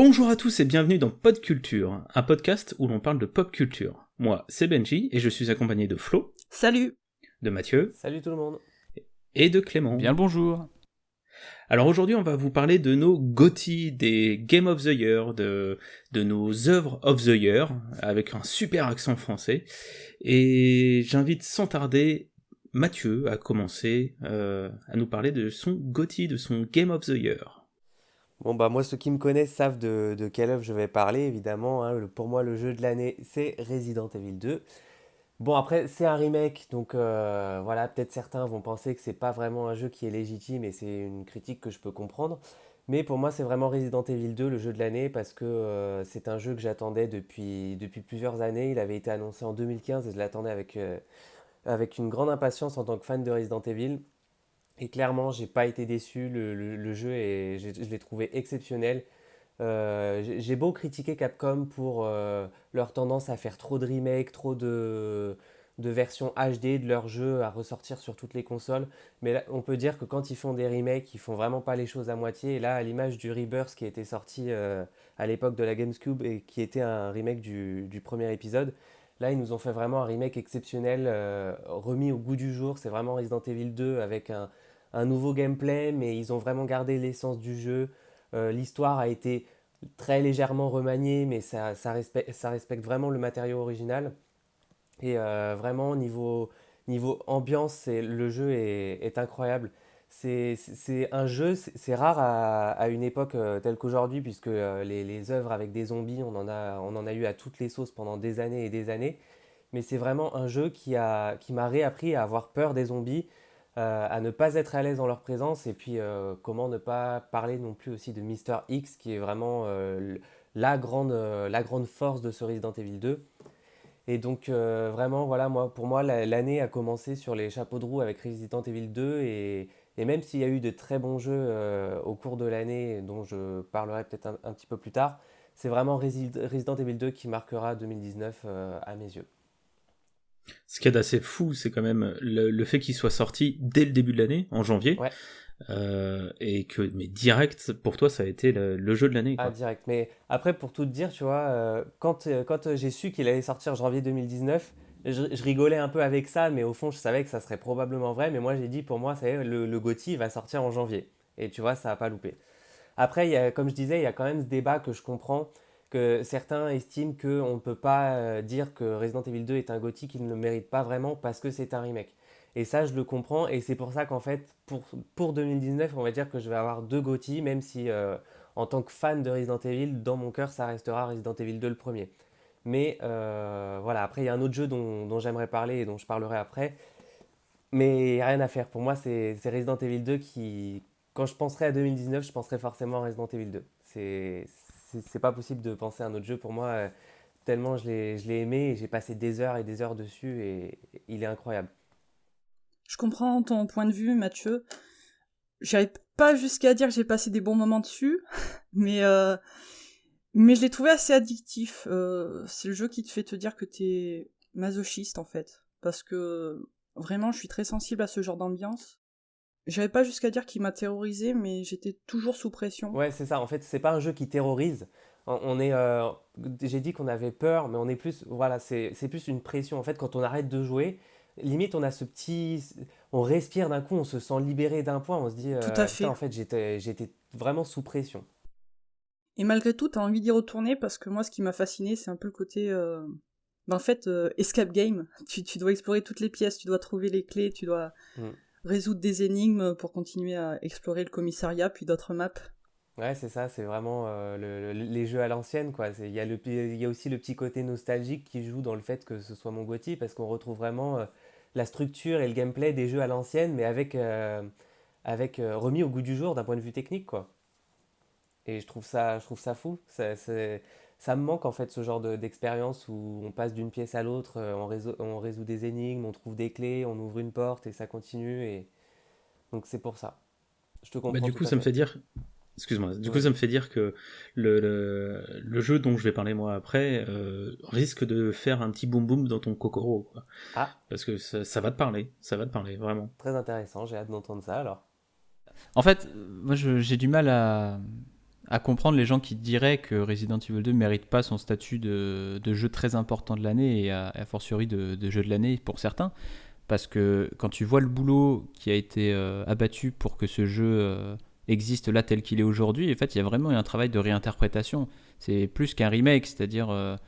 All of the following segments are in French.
Bonjour à tous et bienvenue dans Pod Culture, un podcast où l'on parle de pop culture. Moi, c'est Benji et je suis accompagné de Flo, Salut. de Mathieu Salut tout le monde. et de Clément. Bien le bonjour. Alors aujourd'hui, on va vous parler de nos GOTY, des Game of the Year, de nos œuvres of the Year, avec un super accent français. Et j'invite sans tarder Mathieu à commencer à nous parler de son GOTY, de son Game of the Year. Bon bah moi ceux qui me connaissent savent de quelle œuvre je vais parler évidemment, hein. Pour moi le jeu de l'année c'est Resident Evil 2. Bon après c'est un remake donc voilà peut-être certains vont penser que c'est pas vraiment un jeu qui est légitime et c'est une critique que je peux comprendre. Mais pour moi c'est vraiment Resident Evil 2 le jeu de l'année parce que c'est un jeu que j'attendais depuis plusieurs années. Il avait été annoncé en 2015 et je l'attendais avec une grande impatience en tant que fan de Resident Evil. Et clairement, j'ai pas été déçu. Le jeu, je l'ai trouvé exceptionnel. J'ai beau critiquer Capcom pour leur tendance à faire trop de remakes, trop de versions HD de leurs jeux à ressortir sur toutes les consoles. Mais là, on peut dire que quand ils font des remakes, ils font vraiment pas les choses à moitié. Et là, à l'image du Rebirth qui était sorti à l'époque de la Gamescube et qui était un remake du premier épisode, là, ils nous ont fait vraiment un remake exceptionnel, remis au goût du jour. C'est vraiment Resident Evil 2 avec un nouveau gameplay, mais ils ont vraiment gardé l'essence du jeu. L'histoire a été très légèrement remaniée, mais ça respecte vraiment le matériau original. Et vraiment, niveau ambiance, le jeu est incroyable. C'est un jeu, c'est rare à une époque telle qu'aujourd'hui, puisque les œuvres avec des zombies, on en a eu à toutes les sauces pendant des années et des années. Mais c'est vraiment un jeu qui m'a réappris à avoir peur des zombies, à ne pas être à l'aise dans leur présence, et puis comment ne pas parler non plus aussi de Mister X, qui est vraiment la grande force de ce Resident Evil 2. Et donc vraiment, voilà, pour moi, l'année a commencé sur les chapeaux de roue avec Resident Evil 2, et même s'il y a eu de très bons jeux au cours de l'année, dont je parlerai peut-être un petit peu plus tard, c'est vraiment Resident Evil 2 qui marquera 2019 à mes yeux. Ce qu'il y a d'assez fou, c'est quand même le fait qu'il soit sorti dès le début de l'année, en janvier, Ouais. Mais direct, pour toi, ça a été le jeu de l'année, Ah, quoi. direct. Mais après, pour tout te dire, tu vois, quand j'ai su qu'il allait sortir janvier 2019, je rigolais un peu avec ça, mais au fond, je savais que ça serait probablement vrai. Mais moi, j'ai dit, pour moi, ça y est, le GOTY va sortir en janvier. Et tu vois, ça n'a pas loupé. Après, comme je disais, il y a quand même ce débat que je comprends, que certains estiment qu'on ne peut pas dire que Resident Evil 2 est un GOTY qui ne le mérite pas vraiment parce que c'est un remake. Et ça, je le comprends, et c'est pour ça qu'en fait, pour 2019, on va dire que je vais avoir deux GOTY, même si en tant que fan de Resident Evil, dans mon cœur, ça restera Resident Evil 2 le premier. Mais voilà, après, il y a un autre jeu dont j'aimerais parler et dont je parlerai après, mais il n'y a rien à faire. Pour moi, c'est Resident Evil 2 qui, quand je penserai à 2019, je penserai forcément à Resident Evil 2. C'est pas possible de penser à un autre jeu pour moi, tellement je l'ai aimé et j'ai passé des heures et des heures dessus et il est incroyable. Je comprends ton point de vue, Mathieu. J'irai pas jusqu'à dire que j'ai passé des bons moments dessus, mais je l'ai trouvé assez addictif. C'est le jeu qui te fait te dire que t'es masochiste, en fait. Parce que vraiment, je suis très sensible à ce genre d'ambiance. J'irai pas jusqu'à dire qu'il m'a terrorisé, mais j'étais toujours sous pression. Ouais, c'est ça. En fait, c'est pas un jeu qui terrorise. On est, j'ai dit qu'on avait peur, mais on est plus, voilà, c'est plus une pression. En fait, quand on arrête de jouer, limite, on a ce petit, on respire d'un coup, on se sent libéré d'un point, on se dit, Tout à putain, fait. en fait, j'étais vraiment sous pression. Et malgré tout, t'as envie d'y retourner, parce que moi, ce qui m'a fasciné, c'est un peu le côté... en fait, escape game. Tu dois explorer toutes les pièces, tu dois trouver les clés, tu dois Mm. résoudre des énigmes pour continuer à explorer le commissariat, puis d'autres maps. Ouais, c'est ça, c'est vraiment les jeux à l'ancienne, quoi. Il y a aussi le petit côté nostalgique qui joue dans le fait que ce soit mon GOTY, parce qu'on retrouve vraiment la structure et le gameplay des jeux à l'ancienne, mais avec remis au goût du jour d'un point de vue technique, quoi. Et je trouve ça fou. Ça me manque en fait ce genre d'expérience où on passe d'une pièce à l'autre, on résout des énigmes, on trouve des clés, on ouvre une porte et ça continue. Et donc c'est pour ça. Je te Bah, comprends du tout coup, à ça me fait. fait dire... Excuse-moi, du coup Oui. ça me fait dire que le jeu dont je vais parler moi après risque de faire un petit boom boom dans ton kokoro, quoi. Ah, Parce que ça va te parler, vraiment. très intéressant, j'ai hâte d'entendre ça alors. En fait, moi j'ai du mal à comprendre les gens qui diraient que Resident Evil 2 ne mérite pas son statut de jeu très important de l'année et a fortiori de jeu de l'année pour certains. Parce que quand tu vois le boulot qui a été abattu pour que ce jeu existe là tel qu'il est aujourd'hui, en fait, il y a vraiment eu un travail de réinterprétation. C'est plus qu'un remake, c'est-à-dire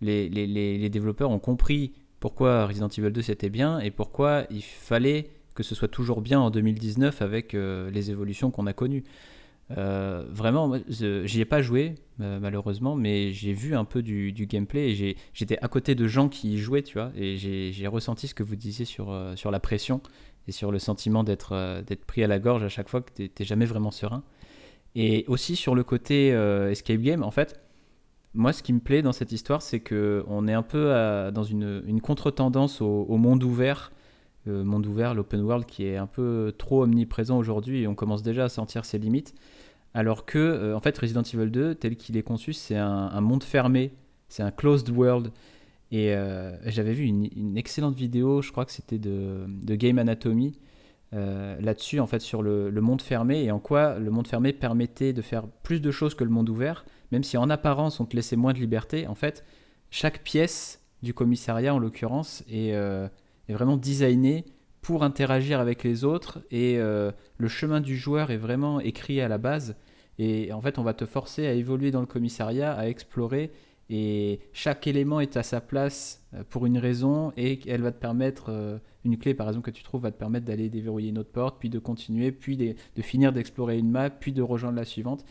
les développeurs ont compris pourquoi Resident Evil 2 c'était bien et pourquoi il fallait que ce soit toujours bien en 2019 avec les évolutions qu'on a connues. Vraiment, moi, j'y ai pas joué malheureusement, mais j'ai vu un peu du gameplay et j'étais à côté de gens qui y jouaient, tu vois, et j'ai ressenti ce que vous disiez sur la pression et sur le sentiment d'être pris à la gorge à chaque fois, que t'es jamais vraiment serein. Et aussi sur le côté escape game, en fait, moi ce qui me plaît dans cette histoire, c'est qu'on est un peu dans une contre-tendance au monde ouvert. Le monde ouvert, l'open world qui est un peu trop omniprésent aujourd'hui et on commence déjà à sentir ses limites. Alors que, en fait, Resident Evil 2, tel qu'il est conçu, c'est un monde fermé, c'est un closed world. Et j'avais vu une excellente vidéo, je crois que c'était de Game Anatomy, là-dessus, en fait, sur le monde fermé et en quoi le monde fermé permettait de faire plus de choses que le monde ouvert, même si en apparence on te laissait moins de liberté. En fait, chaque pièce du commissariat, en l'occurrence, est vraiment designée pour interagir avec les autres et le chemin du joueur est vraiment écrit à la base et en fait on va te forcer à évoluer dans le commissariat, à explorer et chaque élément est à sa place pour une raison et elle va te permettre, une clé par exemple que tu trouves va te permettre d'aller déverrouiller une autre porte, puis de continuer, puis de finir d'explorer une map, puis de rejoindre la suivante.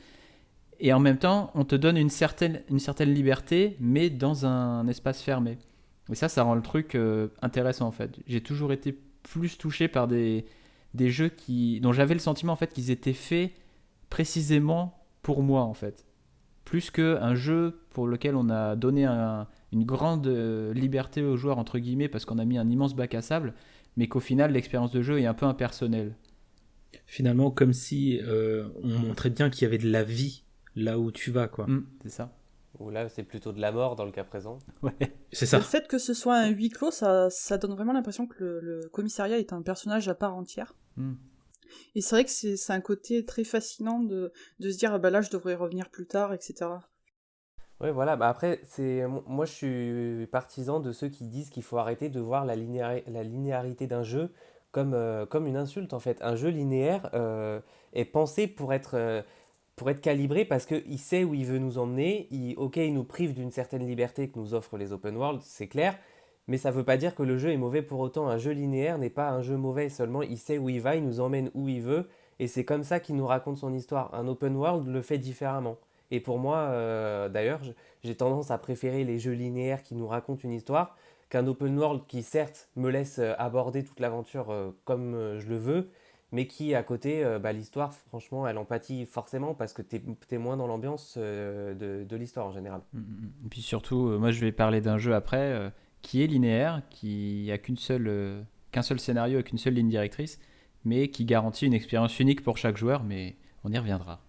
Et en même temps, on te donne une certaine liberté, mais dans un espace fermé. Et ça rend le truc intéressant en fait. J'ai toujours été plus touché par des jeux dont j'avais le sentiment en fait qu'ils étaient faits précisément pour moi en fait. Plus qu'un jeu pour lequel on a donné une grande liberté aux joueurs entre guillemets parce qu'on a mis un immense bac à sable, mais qu'au final l'expérience de jeu est un peu impersonnelle. Finalement, comme si on montrait bien qu'il y avait de la vie là où tu vas, quoi. C'est ça. Ou là, c'est plutôt de la mort dans le cas présent. Ouais. C'est ça. Le fait que ce soit un huis clos, ça donne vraiment l'impression que le commissariat est un personnage à part entière. Et c'est vrai que c'est un côté très fascinant de se dire, ah bah là, je devrais revenir plus tard, etc. Oui, voilà. Bah après, moi, je suis partisan de ceux qui disent qu'il faut arrêter de voir la linéarité d'un jeu comme une insulte, en fait. Un jeu linéaire est pensé pour être calibré parce qu'il sait où il veut nous emmener. Ok, il nous prive d'une certaine liberté que nous offrent les open world, c'est clair. Mais ça ne veut pas dire que le jeu est mauvais pour autant. Un jeu linéaire n'est pas un jeu mauvais, seulement il sait où il va, il nous emmène où il veut. Et c'est comme ça qu'il nous raconte son histoire. Un open world le fait différemment. Et pour moi, d'ailleurs, j'ai tendance à préférer les jeux linéaires qui nous racontent une histoire qu'un open world qui, certes, me laisse aborder toute l'aventure comme je le veux, mais qui, à côté, l'histoire, franchement, elle empathie forcément parce que t'es moins dans l'ambiance de l'histoire en général. Et puis surtout, moi je vais parler d'un jeu après qui est linéaire, qui a qu'un seul scénario et qu'une seule ligne directrice, mais qui garantit une expérience unique pour chaque joueur, mais on y reviendra.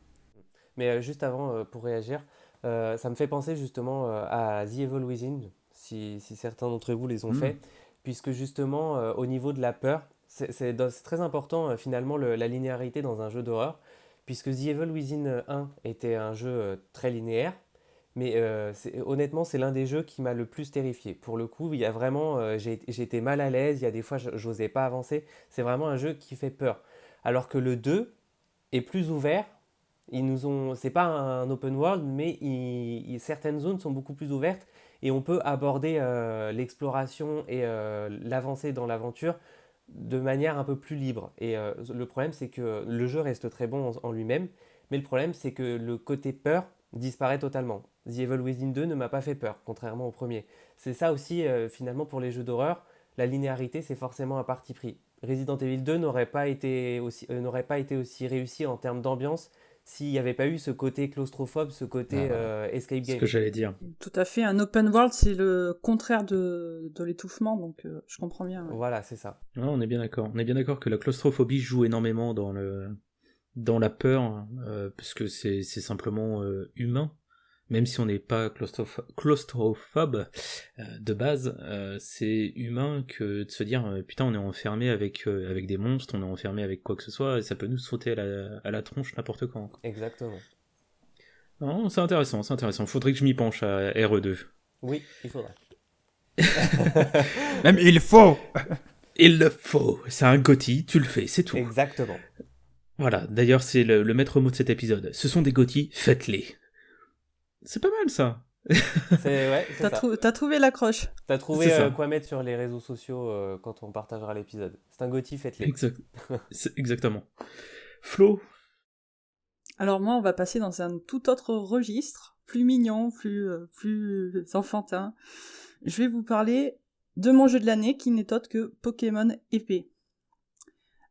Mais juste avant, pour réagir, ça me fait penser justement à The Evil Within, si certains d'entre vous les ont fait, puisque justement, au niveau de la peur, c'est très important finalement la linéarité dans un jeu d'horreur, puisque The Evil Within 1 était un jeu très linéaire, mais honnêtement, c'est l'un des jeux qui m'a le plus terrifié. Pour le coup, il y a vraiment, j'étais mal à l'aise, il y a des fois, j'osais pas avancer. C'est vraiment un jeu qui fait peur. Alors que le 2 est plus ouvert. C'est pas un open world, mais certaines zones sont beaucoup plus ouvertes et on peut aborder l'exploration et l'avancée dans l'aventure de manière un peu plus libre. Et le problème, c'est que le jeu reste très bon en lui-même, mais le problème, c'est que le côté peur disparaît totalement. The Evil Within 2 ne m'a pas fait peur, contrairement au premier. C'est ça aussi, finalement, pour les jeux d'horreur, la linéarité, c'est forcément un parti pris. Resident Evil 2 n'aurait pas été aussi réussi en termes d'ambiance s'il n'y avait pas eu ce côté claustrophobe, ce côté escape game. C'est ce que j'allais dire. Tout à fait, un open world, c'est le contraire de l'étouffement, donc je comprends bien. Ouais. Voilà, c'est ça. Ouais, on est bien d'accord. On est bien d'accord que la claustrophobie joue énormément dans la peur, parce que c'est simplement humain. Même si on n'est pas claustrophobe de base, c'est humain que de se dire putain, on est enfermé avec des monstres, on est enfermé avec quoi que ce soit, et ça peut nous sauter à la tronche n'importe quand. Exactement. Non, c'est intéressant. Faudrait que je m'y penche à RE2. Oui, il faudrait. Même il faut. Il le faut. C'est un GOTY, tu le fais, c'est tout. Exactement. Voilà, d'ailleurs, c'est le maître mot de cet épisode. Ce sont des GOTY, faites-les. C'est pas mal, ça. Ouais, c'est ça. T'as trouvé l'accroche. T'as trouvé C'est ça. quoi mettre sur les réseaux sociaux quand on partagera l'épisode. C'est un GOTY, faites-les. Exactement. Flo. Alors moi, on va passer dans un tout autre registre, plus mignon, plus enfantin. Je vais vous parler de mon jeu de l'année qui n'est autre que Pokémon Épée.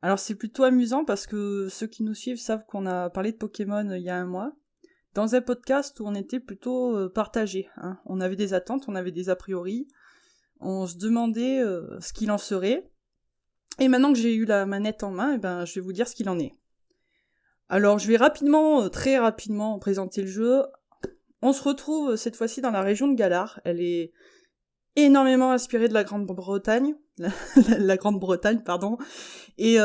Alors c'est plutôt amusant parce que ceux qui nous suivent savent qu'on a parlé de Pokémon il y a un mois, dans un podcast où on était plutôt partagés. Hein. On avait des attentes, on avait des a priori, on se demandait ce qu'il en serait. Et maintenant que j'ai eu la manette en main, je vais vous dire ce qu'il en est. Alors je vais très rapidement présenter le jeu. On se retrouve cette fois-ci dans la région de Galar. Elle est énormément inspirée de la Grande-Bretagne. la Grande-Bretagne, pardon. Et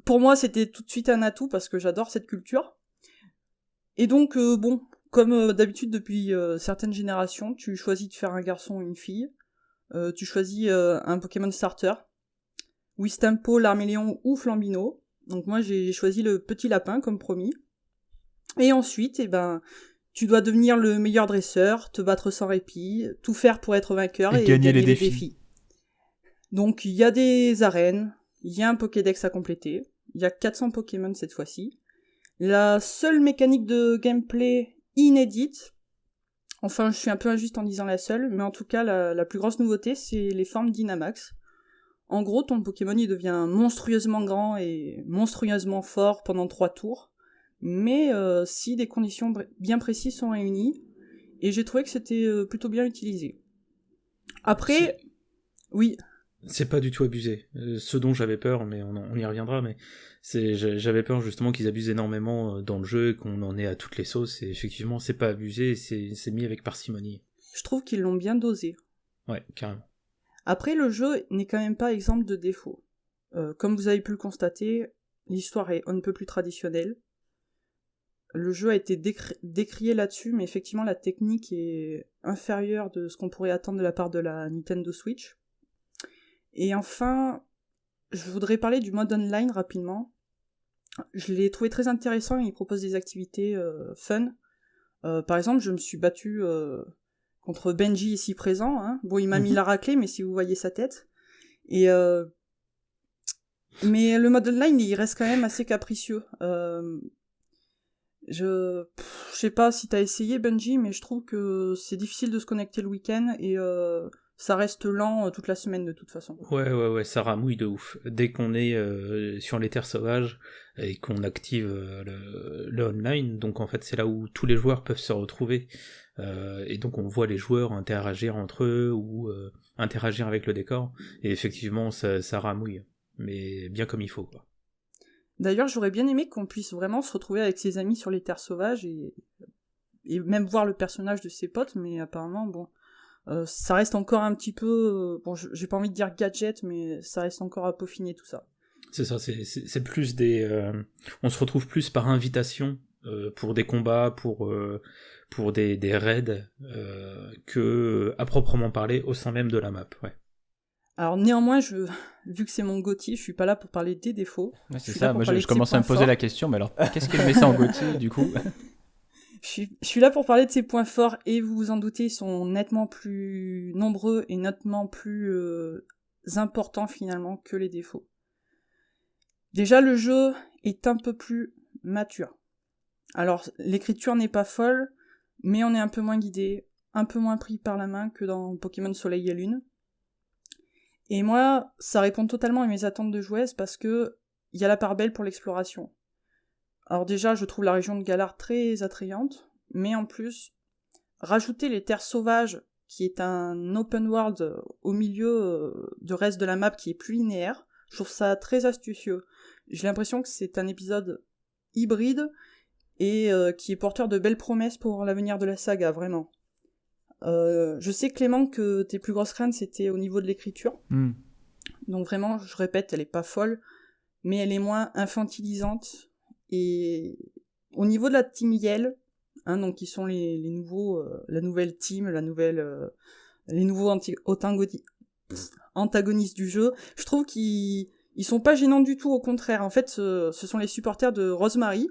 pour moi, c'était tout de suite un atout parce que j'adore cette culture. Et donc, comme d'habitude depuis certaines générations, tu choisis de faire un garçon ou une fille. Tu choisis un Pokémon starter. Wistampo, Larméléon ou Flambino. Donc moi, j'ai choisi le petit lapin comme promis. Et ensuite, tu dois devenir le meilleur dresseur, te battre sans répit, tout faire pour être vainqueur et gagner les défis. Donc il y a des arènes, il y a un Pokédex à compléter, il y a 400 Pokémon cette fois-ci. La seule mécanique de gameplay inédite, enfin je suis un peu injuste en disant la seule, mais en tout cas la plus grosse nouveauté, c'est les formes Dynamax. En gros, ton Pokémon il devient monstrueusement grand et monstrueusement fort pendant 3 tours, mais si des conditions bien précises sont réunies, et j'ai trouvé que c'était plutôt bien utilisé. Après, oui. C'est pas du tout abusé. Ce dont j'avais peur, mais on y reviendra, mais j'avais peur justement qu'ils abusent énormément dans le jeu, qu'on en ait à toutes les sauces, et effectivement, c'est pas abusé, c'est mis avec parcimonie. Je trouve qu'ils l'ont bien dosé. Ouais, carrément. Après, le jeu n'est quand même pas exempt de défauts. Comme vous avez pu le constater, l'histoire est on ne peut plus traditionnelle. Le jeu a été décrié là-dessus, mais effectivement, la technique est inférieure de ce qu'on pourrait attendre de la part de la Nintendo Switch. Et enfin, je voudrais parler du mode online rapidement. Je l'ai trouvé très intéressant, il propose des activités fun. Par exemple, je me suis battue contre Benji ici présent. Hein. Bon, il m'a mis la raclée, mais si vous voyez sa tête. Et mais le mode online, il reste quand même assez capricieux. Je sais pas si t'as essayé Benji, mais je trouve que c'est difficile de se connecter le week-end et ça reste lent toute la semaine de toute façon. Ouais, ça ramouille de ouf. Dès qu'on est sur les terres sauvages et qu'on active le online, donc en fait c'est là où tous les joueurs peuvent se retrouver. Et donc on voit les joueurs interagir entre eux ou interagir avec le décor. Et effectivement ça ramouille, mais bien comme il faut, quoi. D'ailleurs, j'aurais bien aimé qu'on puisse vraiment se retrouver avec ses amis sur les terres sauvages et même voir le personnage de ses potes, mais apparemment, bon, ça reste encore un petit peu... bon, j'ai pas envie de dire gadget, mais ça reste encore à peaufiner tout ça. C'est ça, c'est plus des... on se retrouve plus par invitation pour des combats, pour des raids, que à proprement parler au sein même de la map, ouais. Alors néanmoins, vu que c'est mon GOTY, je suis pas là pour parler des défauts. Ouais, c'est ça, moi je commence à me poser la question, mais alors qu'est-ce qu'elle met ça en GOTY du coup? Je suis là pour parler de ses points forts, et vous vous en doutez, ils sont nettement plus nombreux et nettement plus importants finalement que les défauts. Déjà, le jeu est un peu plus mature. Alors, l'écriture n'est pas folle, mais on est un peu moins guidé, un peu moins pris par la main que dans Pokémon Soleil et Lune. Et moi, ça répond totalement à mes attentes de joueuse parce que y a la part belle pour l'exploration. Alors déjà, je trouve la région de Galar très attrayante, mais en plus, rajouter les terres sauvages, qui est un open world au milieu du reste de la map qui est plus linéaire, je trouve ça très astucieux. J'ai l'impression que c'est un épisode hybride et qui est porteur de belles promesses pour l'avenir de la saga, vraiment. Je sais, Clément, que tes plus grosses craintes c'était au niveau de l'écriture. Donc vraiment, je répète, elle est pas folle, mais elle est moins infantilisante. Et au niveau de la Team Yell, hein, donc qui sont les nouveaux, la nouvelle team, les nouveaux antagonistes du jeu. Je trouve qu'ils sont pas gênants du tout, au contraire. En fait, ce sont les supporters de Rosemary.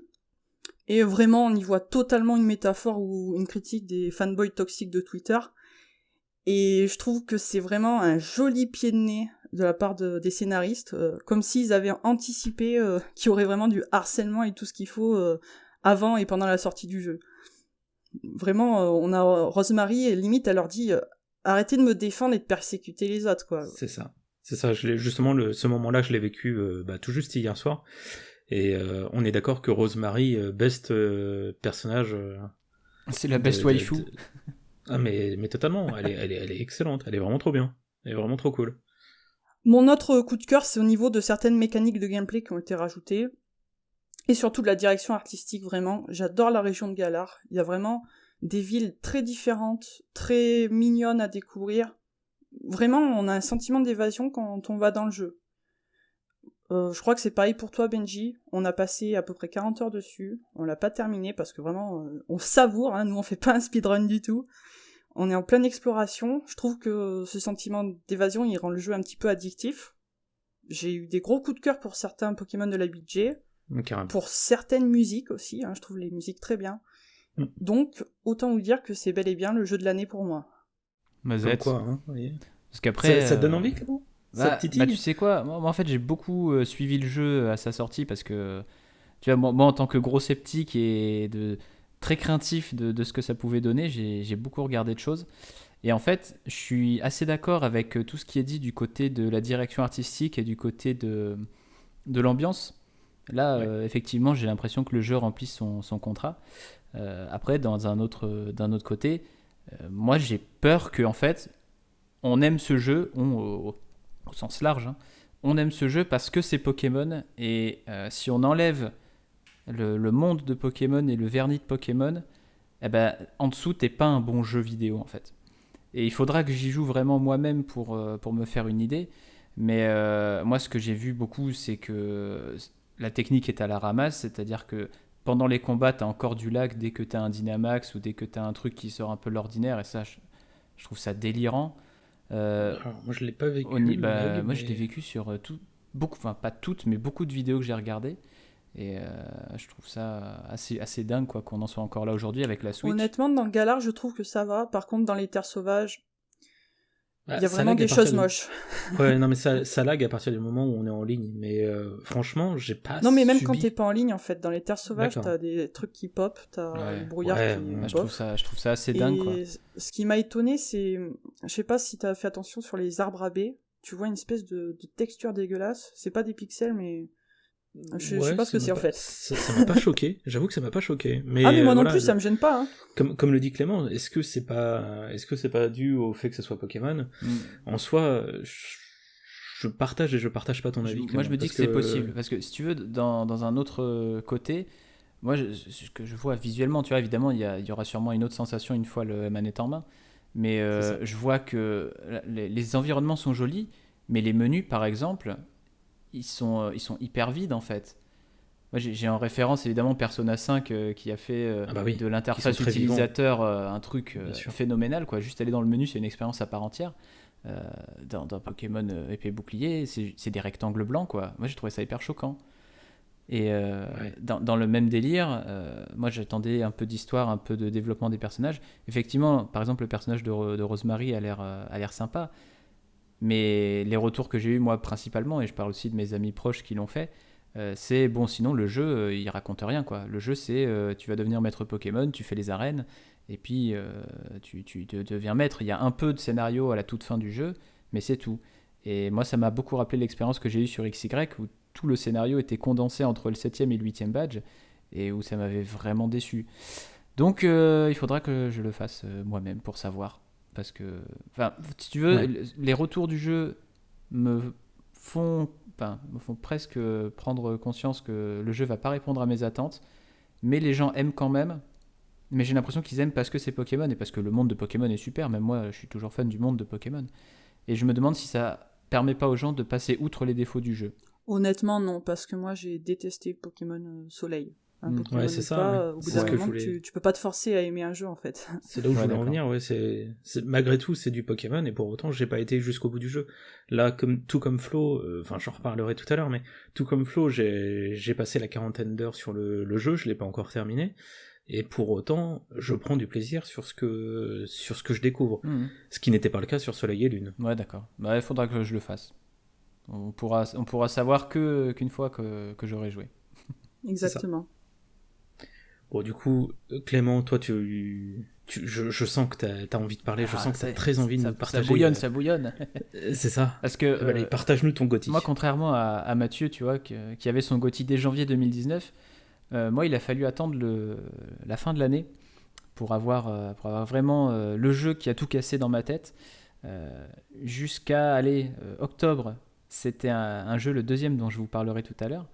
Et vraiment, on y voit totalement une métaphore ou une critique des fanboys toxiques de Twitter. Et je trouve que c'est vraiment un joli pied de nez de la part des scénaristes, comme s'ils avaient anticipé qu'il y aurait vraiment du harcèlement et tout ce qu'il faut avant et pendant la sortie du jeu. Vraiment, on a Rosemary, et limite, elle leur dit arrêtez de me défendre et de persécuter les autres, quoi. C'est ça. Justement, ce moment-là, je l'ai vécu tout juste hier soir. Et on est d'accord que Rosemary, best personnage. C'est la best waifu. Ah, mais totalement. Elle est excellente. Elle est vraiment trop bien. Elle est vraiment trop cool. Mon autre coup de cœur, c'est au niveau de certaines mécaniques de gameplay qui ont été rajoutées. Et surtout de la direction artistique, vraiment. J'adore la région de Galar. Il y a vraiment des villes très différentes, très mignonnes à découvrir. Vraiment, on a un sentiment d'évasion quand on va dans le jeu. Je crois que c'est pareil pour toi, Benji. On a passé à peu près 40 heures dessus. On l'a pas terminé parce que vraiment, on savoure. Hein. Nous, on fait pas un speedrun du tout. On est en pleine exploration. Je trouve que ce sentiment d'évasion, il rend le jeu un petit peu addictif. J'ai eu des gros coups de cœur pour certains Pokémon de la 8G. Carrément. Pour certaines musiques aussi. Hein. Je trouve les musiques très bien. Donc, autant vous dire que c'est bel et bien le jeu de l'année pour moi. Comme quoi, hein, oui. Parce qu'après, ça te donne envie, Clément? Tu sais quoi, moi en fait j'ai beaucoup suivi le jeu à sa sortie parce que tu vois, moi en tant que gros sceptique et très craintif de ce que ça pouvait donner, j'ai beaucoup regardé de choses. Et en fait, je suis assez d'accord avec tout ce qui est dit du côté de la direction artistique et du côté de l'ambiance. Là, ouais. Effectivement, j'ai l'impression que le jeu remplit son contrat. Après, d'un autre côté, moi j'ai peur que en fait, on aime ce jeu, au sens large, hein. On aime ce jeu parce que c'est Pokémon, et si on enlève le monde de Pokémon et le vernis de Pokémon, eh ben, en dessous, t'es pas un bon jeu vidéo en fait. Et il faudra que j'y joue vraiment moi-même pour me faire une idée. Mais moi, ce que j'ai vu beaucoup, c'est que la technique est à la ramasse, c'est-à-dire que pendant les combats, t'as encore du lag dès que t'as un Dynamax ou dès que t'as un truc qui sort un peu de l'ordinaire, et ça, je trouve ça délirant. Alors, moi je l'ai pas vécu. Moi je l'ai vécu sur pas toutes, mais beaucoup de vidéos que j'ai regardées. Et je trouve ça assez dingue quoi, qu'on en soit encore là aujourd'hui avec la Switch. Honnêtement, dans Galar, je trouve que ça va. Par contre, dans les terres sauvages, il y a vraiment des choses moches. Ouais, non, mais ça lag à partir du moment où on est en ligne. Mais franchement, j'ai pas. Non, mais même quand t'es pas en ligne, en fait, dans les terres sauvages, t'as des trucs qui pop, t'as le brouillard qui pop. Je trouve ça assez dingue, quoi. Ce qui m'a étonné, c'est, je sais pas si t'as fait attention sur les arbres à baies, tu vois une espèce de texture dégueulasse. C'est pas des pixels, mais je sais pas ce que c'est en fait. Ça m'a pas choqué. J'avoue que ça m'a pas choqué. Mais mais moi non plus, ça me gêne pas. Hein. Comme le dit Clément, est-ce que c'est pas dû au fait que ce soit Pokémon? En soi, je partage et je partage pas ton avis. Moi, je me dis que c'est possible parce que si tu veux, dans un autre côté, moi, ce que je vois visuellement, tu vois, évidemment, il y aura sûrement une autre sensation une fois le manette en main. Mais je vois que les environnements sont jolis, mais les menus, par exemple, ils sont hyper vides en fait. Moi, j'ai en référence évidemment Persona 5 qui a fait de l'interface utilisateur un truc phénoménal, quoi. Juste aller dans le menu, c'est une expérience à part entière. Dans Pokémon épée bouclier, c'est des rectangles blancs, quoi. Moi, j'ai trouvé ça hyper choquant. Et dans le même délire, moi j'attendais un peu d'histoire, un peu de développement des personnages. Effectivement, par exemple, le personnage de Rosemary a l'air sympa. Mais les retours que j'ai eus, moi, principalement, et je parle aussi de mes amis proches qui l'ont fait, c'est bon, sinon le jeu, il raconte rien, quoi. Le jeu, c'est tu vas devenir maître Pokémon, tu fais les arènes, et puis tu deviens maître. Il y a un peu de scénario à la toute fin du jeu, mais c'est tout. Et moi, ça m'a beaucoup rappelé l'expérience que j'ai eue sur XY, où tout le scénario était condensé entre le 7e et le 8e badge, et où ça m'avait vraiment déçu. Donc, il faudra que je le fasse moi-même pour savoir. Parce que, si tu veux, les retours du jeu me font presque prendre conscience que le jeu va pas répondre à mes attentes, mais les gens aiment quand même. Mais j'ai l'impression qu'ils aiment parce que c'est Pokémon et parce que le monde de Pokémon est super. Même moi, je suis toujours fan du monde de Pokémon. Et je me demande si ça permet pas aux gens de passer outre les défauts du jeu. Honnêtement, non, parce que moi, j'ai détesté Pokémon Soleil. Un Mm. Pokémon Ouais, c'est ou ça, pas, ouais. au bout C'est d'un ce que je moment, voulais. tu peux pas te forcer à aimer un jeu, en fait. C'est là où je Ouais, voulais en d'accord. venir, ouais. Malgré tout, c'est du Pokémon, et pour autant, j'ai pas été jusqu'au bout du jeu. Là, tout comme Flo, enfin, j'en reparlerai tout à l'heure, mais tout comme Flo, j'ai passé la quarantaine d'heures sur le jeu, je l'ai pas encore terminé, et pour autant, je prends du plaisir sur ce que je découvre. Mhm. Ce qui n'était pas le cas sur Soleil et Lune. Ouais, d'accord. Bah, il faudra que je le fasse. On pourra savoir qu'une fois que j'aurai joué. Exactement. Bon, du coup, Clément, toi, je sens que t'as envie de parler, je sens que t'as très envie de nous partager. Ça bouillonne. C'est ça. Parce que Allez, partage-nous ton GOTY. moi, contrairement à Mathieu, tu vois, qui avait son GOTY dès janvier 2019, moi, il a fallu attendre la fin de l'année pour avoir vraiment le jeu qui a tout cassé dans ma tête. Jusqu'à octobre, c'était un jeu, le deuxième dont je vous parlerai tout à l'heure.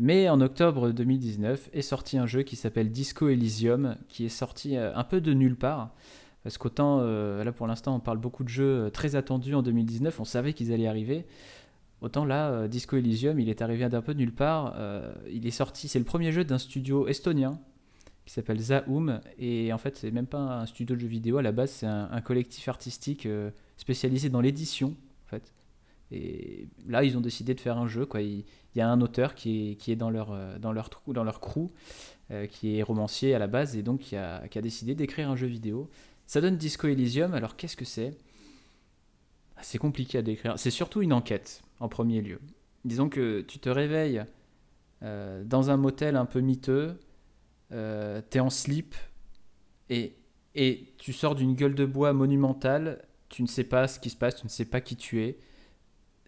Mais en octobre 2019 est sorti un jeu qui s'appelle Disco Elysium, qui est sorti un peu de nulle part. Parce qu'autant, là pour l'instant, on parle beaucoup de jeux très attendus en 2019, on savait qu'ils allaient arriver. Autant là, Disco Elysium, il est arrivé d'un peu de nulle part. Il est sorti, c'est le premier jeu d'un studio estonien qui s'appelle Zaum. Et en fait, c'est même pas un studio de jeux vidéo à la base, c'est un collectif artistique spécialisé dans l'édition, en fait. Et là, ils ont décidé de faire un jeu, quoi. Il y a un auteur qui est dans leur crew, qui est romancier à la base, et donc qui a décidé d'écrire un jeu vidéo. Ça donne Disco Elysium. Alors, qu'est-ce que c'est ? C'est compliqué à décrire. C'est surtout une enquête, en premier lieu. Disons que tu te réveilles dans un motel un peu miteux, t'es en slip, et tu sors d'une gueule de bois monumentale, tu ne sais pas ce qui se passe, tu ne sais pas qui tu es.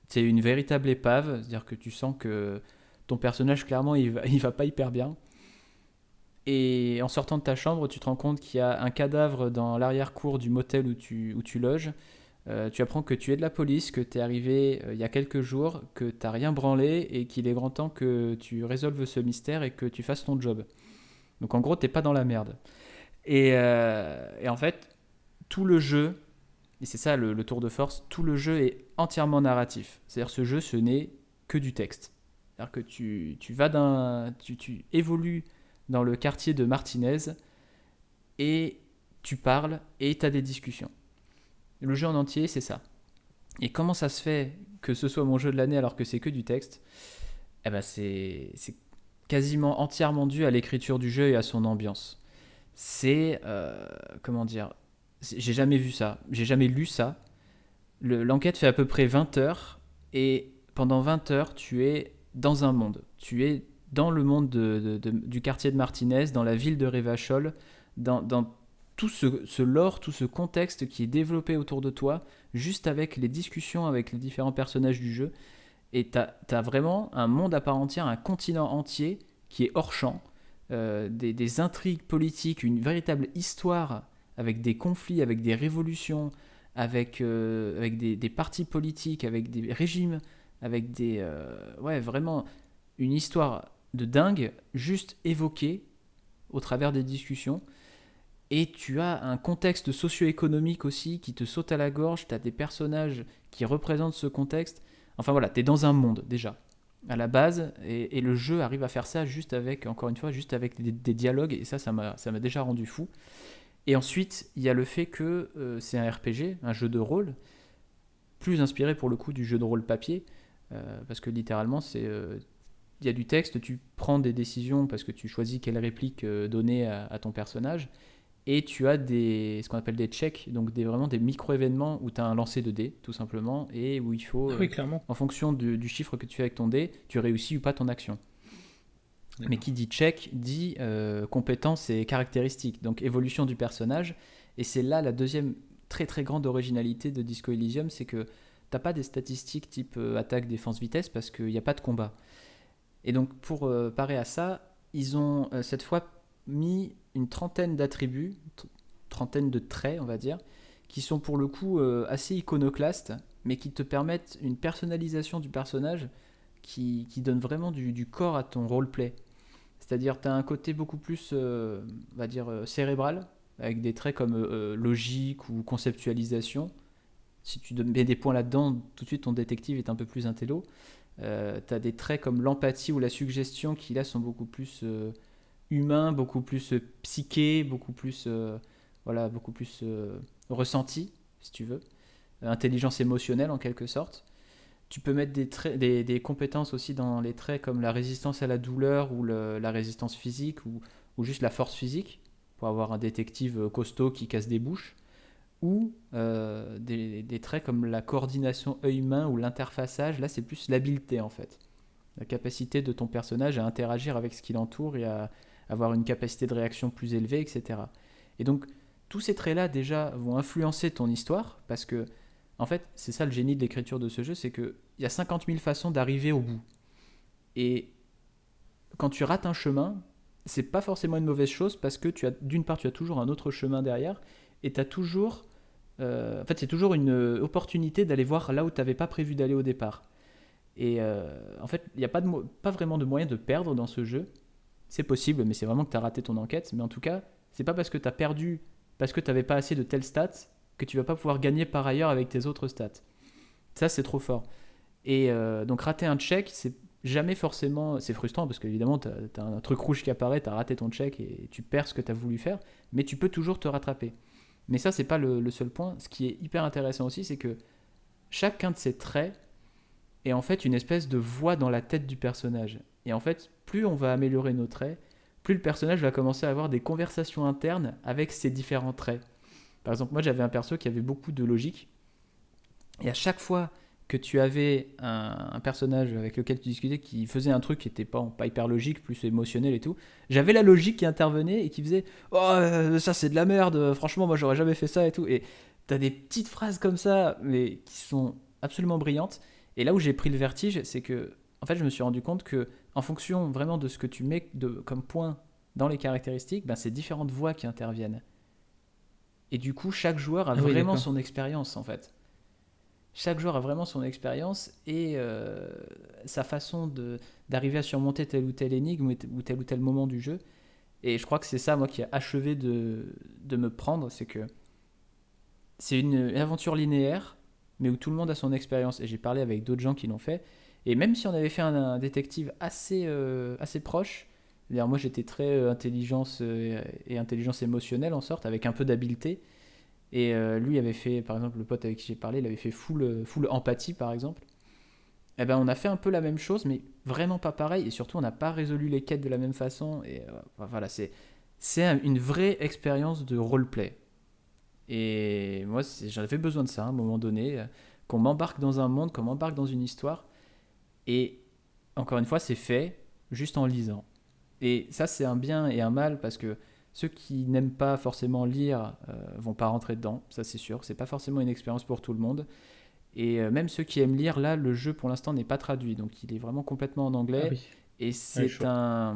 C'est une véritable épave, c'est-à-dire que tu sens que ton personnage, clairement, il va pas hyper bien. Et en sortant de ta chambre, tu te rends compte qu'il y a un cadavre dans l'arrière-cour du motel où tu loges. Tu apprends que tu es de la police, que tu es arrivé il y a quelques jours, que tu n'as rien branlé et qu'il est grand temps que tu résolves ce mystère et que tu fasses ton job. Donc en gros, tu n'es pas dans la merde. Et en fait, tout le jeu... Et c'est ça le tour de force, tout le jeu est entièrement narratif. C'est-à-dire ce jeu, ce n'est que du texte. C'est-à-dire que tu évolues dans le quartier de Martinez et tu parles et tu as des discussions. Le jeu en entier, c'est ça. Et comment ça se fait que ce soit mon jeu de l'année alors que c'est que du texte ? Eh ben c'est quasiment entièrement dû à l'écriture du jeu et à son ambiance. C'est, comment dire... J'ai jamais vu ça, j'ai jamais lu ça. L'enquête fait à peu près 20 heures et pendant 20 heures, tu es dans un monde. Tu es dans le monde du quartier de Martinez, dans la ville de Revachol, dans tout ce lore, tout ce contexte qui est développé autour de toi, juste avec les discussions avec les différents personnages du jeu. Et t'as vraiment un monde à part entière, un continent entier qui est hors champ, des intrigues politiques, une véritable histoire avec des conflits, avec des révolutions, avec des partis politiques, avec des régimes, avec vraiment une histoire de dingue, juste évoquée au travers des discussions. Et tu as un contexte socio-économique aussi qui te saute à la gorge, tu as des personnages qui représentent ce contexte. Enfin voilà, tu es dans un monde déjà, à la base, et le jeu arrive à faire ça juste avec, encore une fois, juste avec des dialogues, et ça m'a déjà rendu fou. Et ensuite, il y a le fait que c'est un RPG, un jeu de rôle, plus inspiré pour le coup du jeu de rôle papier, parce que littéralement, il y a du texte, tu prends des décisions parce que tu choisis quelle réplique donner à ton personnage, et tu as ce qu'on appelle des checks, donc vraiment des micro-événements où tu as un lancer de dés, tout simplement, et où il faut, Oui, clairement. en fonction du chiffre que tu fais avec ton dé, tu réussis ou pas ton action. Mais qui dit check dit compétences et caractéristiques, donc évolution du personnage. Et c'est là la deuxième très très grande originalité de Disco Elysium, c'est que t'as pas des statistiques type attaque, défense, vitesse, parce qu'il n'y a pas de combat. Et donc pour parer à ça, ils ont cette fois mis une trentaine d'attributs, trentaine de traits on va dire, qui sont pour le coup assez iconoclastes, mais qui te permettent une personnalisation du personnage qui donne vraiment du corps à ton roleplay. C'est-à-dire tu as un côté beaucoup plus, on va dire, cérébral, avec des traits comme logique ou conceptualisation. Si tu mets des points là-dedans, tout de suite ton détective est un peu plus intello. Tu as des traits comme l'empathie ou la suggestion qui là sont beaucoup plus humain, beaucoup plus psyché, beaucoup plus, beaucoup plus ressenti, si tu veux. Intelligence émotionnelle en quelque sorte. Tu peux mettre des compétences aussi dans les traits comme la résistance à la douleur ou la résistance physique ou juste la force physique pour avoir un détective costaud qui casse des bouches ou des traits comme la coordination œil-main ou l'interfaçage. Là, c'est plus l'habileté en fait. La capacité de ton personnage à interagir avec ce qui l'entoure et à avoir une capacité de réaction plus élevée, etc. Et donc, tous ces traits-là déjà vont influencer ton histoire parce que en fait, c'est ça le génie de l'écriture de ce jeu, c'est qu'il y a 50 000 façons d'arriver au bout. Et quand tu rates un chemin, c'est pas forcément une mauvaise chose parce que d'une part, tu as toujours un autre chemin derrière et tu as toujours... en fait, c'est toujours une opportunité d'aller voir là où tu n'avais pas prévu d'aller au départ. Et en fait, il n'y a pas vraiment de moyen de perdre dans ce jeu. C'est possible, mais c'est vraiment que tu as raté ton enquête. Mais en tout cas, c'est pas parce que tu as perdu, parce que tu n'avais pas assez de telles stats que tu vas pas pouvoir gagner par ailleurs avec tes autres stats. Ça, c'est trop fort. Et donc rater un check, c'est jamais forcément... C'est frustrant parce qu'évidemment, tu as un truc rouge qui apparaît, tu as raté ton check et tu perds ce que tu as voulu faire, mais tu peux toujours te rattraper. Mais ça, c'est pas le seul point. Ce qui est hyper intéressant aussi, c'est que chacun de ces traits est en fait une espèce de voix dans la tête du personnage. Et en fait, plus on va améliorer nos traits, plus le personnage va commencer à avoir des conversations internes avec ces différents traits. Par exemple, moi j'avais un perso qui avait beaucoup de logique. Et à chaque fois que tu avais un personnage avec lequel tu discutais qui faisait un truc qui n'était pas hyper logique, plus émotionnel et tout, j'avais la logique qui intervenait et qui faisait « Oh, ça c'est de la merde, franchement moi j'aurais jamais fait ça et tout ». Et t'as des petites phrases comme ça, mais qui sont absolument brillantes. Et là où j'ai pris le vertige, c'est que en fait, je me suis rendu compte que en fonction vraiment de ce que tu mets comme point dans les caractéristiques, ben, c'est différentes voix qui interviennent. Et du coup, chaque joueur a vraiment son expérience, en fait. Chaque joueur a vraiment son expérience et sa façon d'arriver à surmonter telle ou telle énigme ou tel moment du jeu. Et je crois que c'est ça, moi, qui a achevé de me prendre, c'est que c'est une aventure linéaire, mais où tout le monde a son expérience. Et j'ai parlé avec d'autres gens qui l'ont fait. Et même si on avait fait un détective assez proche, d'ailleurs moi j'étais très intelligence et intelligence émotionnelle en sorte, avec un peu d'habileté. Et lui avait fait, par exemple, le pote avec qui j'ai parlé, il avait fait full empathie par exemple. Et ben on a fait un peu la même chose, mais vraiment pas pareil. Et surtout on n'a pas résolu les quêtes de la même façon. Et voilà, c'est une vraie expérience de roleplay. Et moi j'avais besoin de ça à un moment donné, qu'on m'embarque dans un monde, qu'on m'embarque dans une histoire. Et encore une fois, c'est fait juste en lisant. Et ça, c'est un bien et un mal parce que ceux qui n'aiment pas forcément lire vont pas rentrer dedans, ça c'est sûr. C'est pas forcément une expérience pour tout le monde. Et même ceux qui aiment lire, là, le jeu pour l'instant n'est pas traduit, donc il est vraiment complètement en anglais. Ah oui. Et c'est c'est un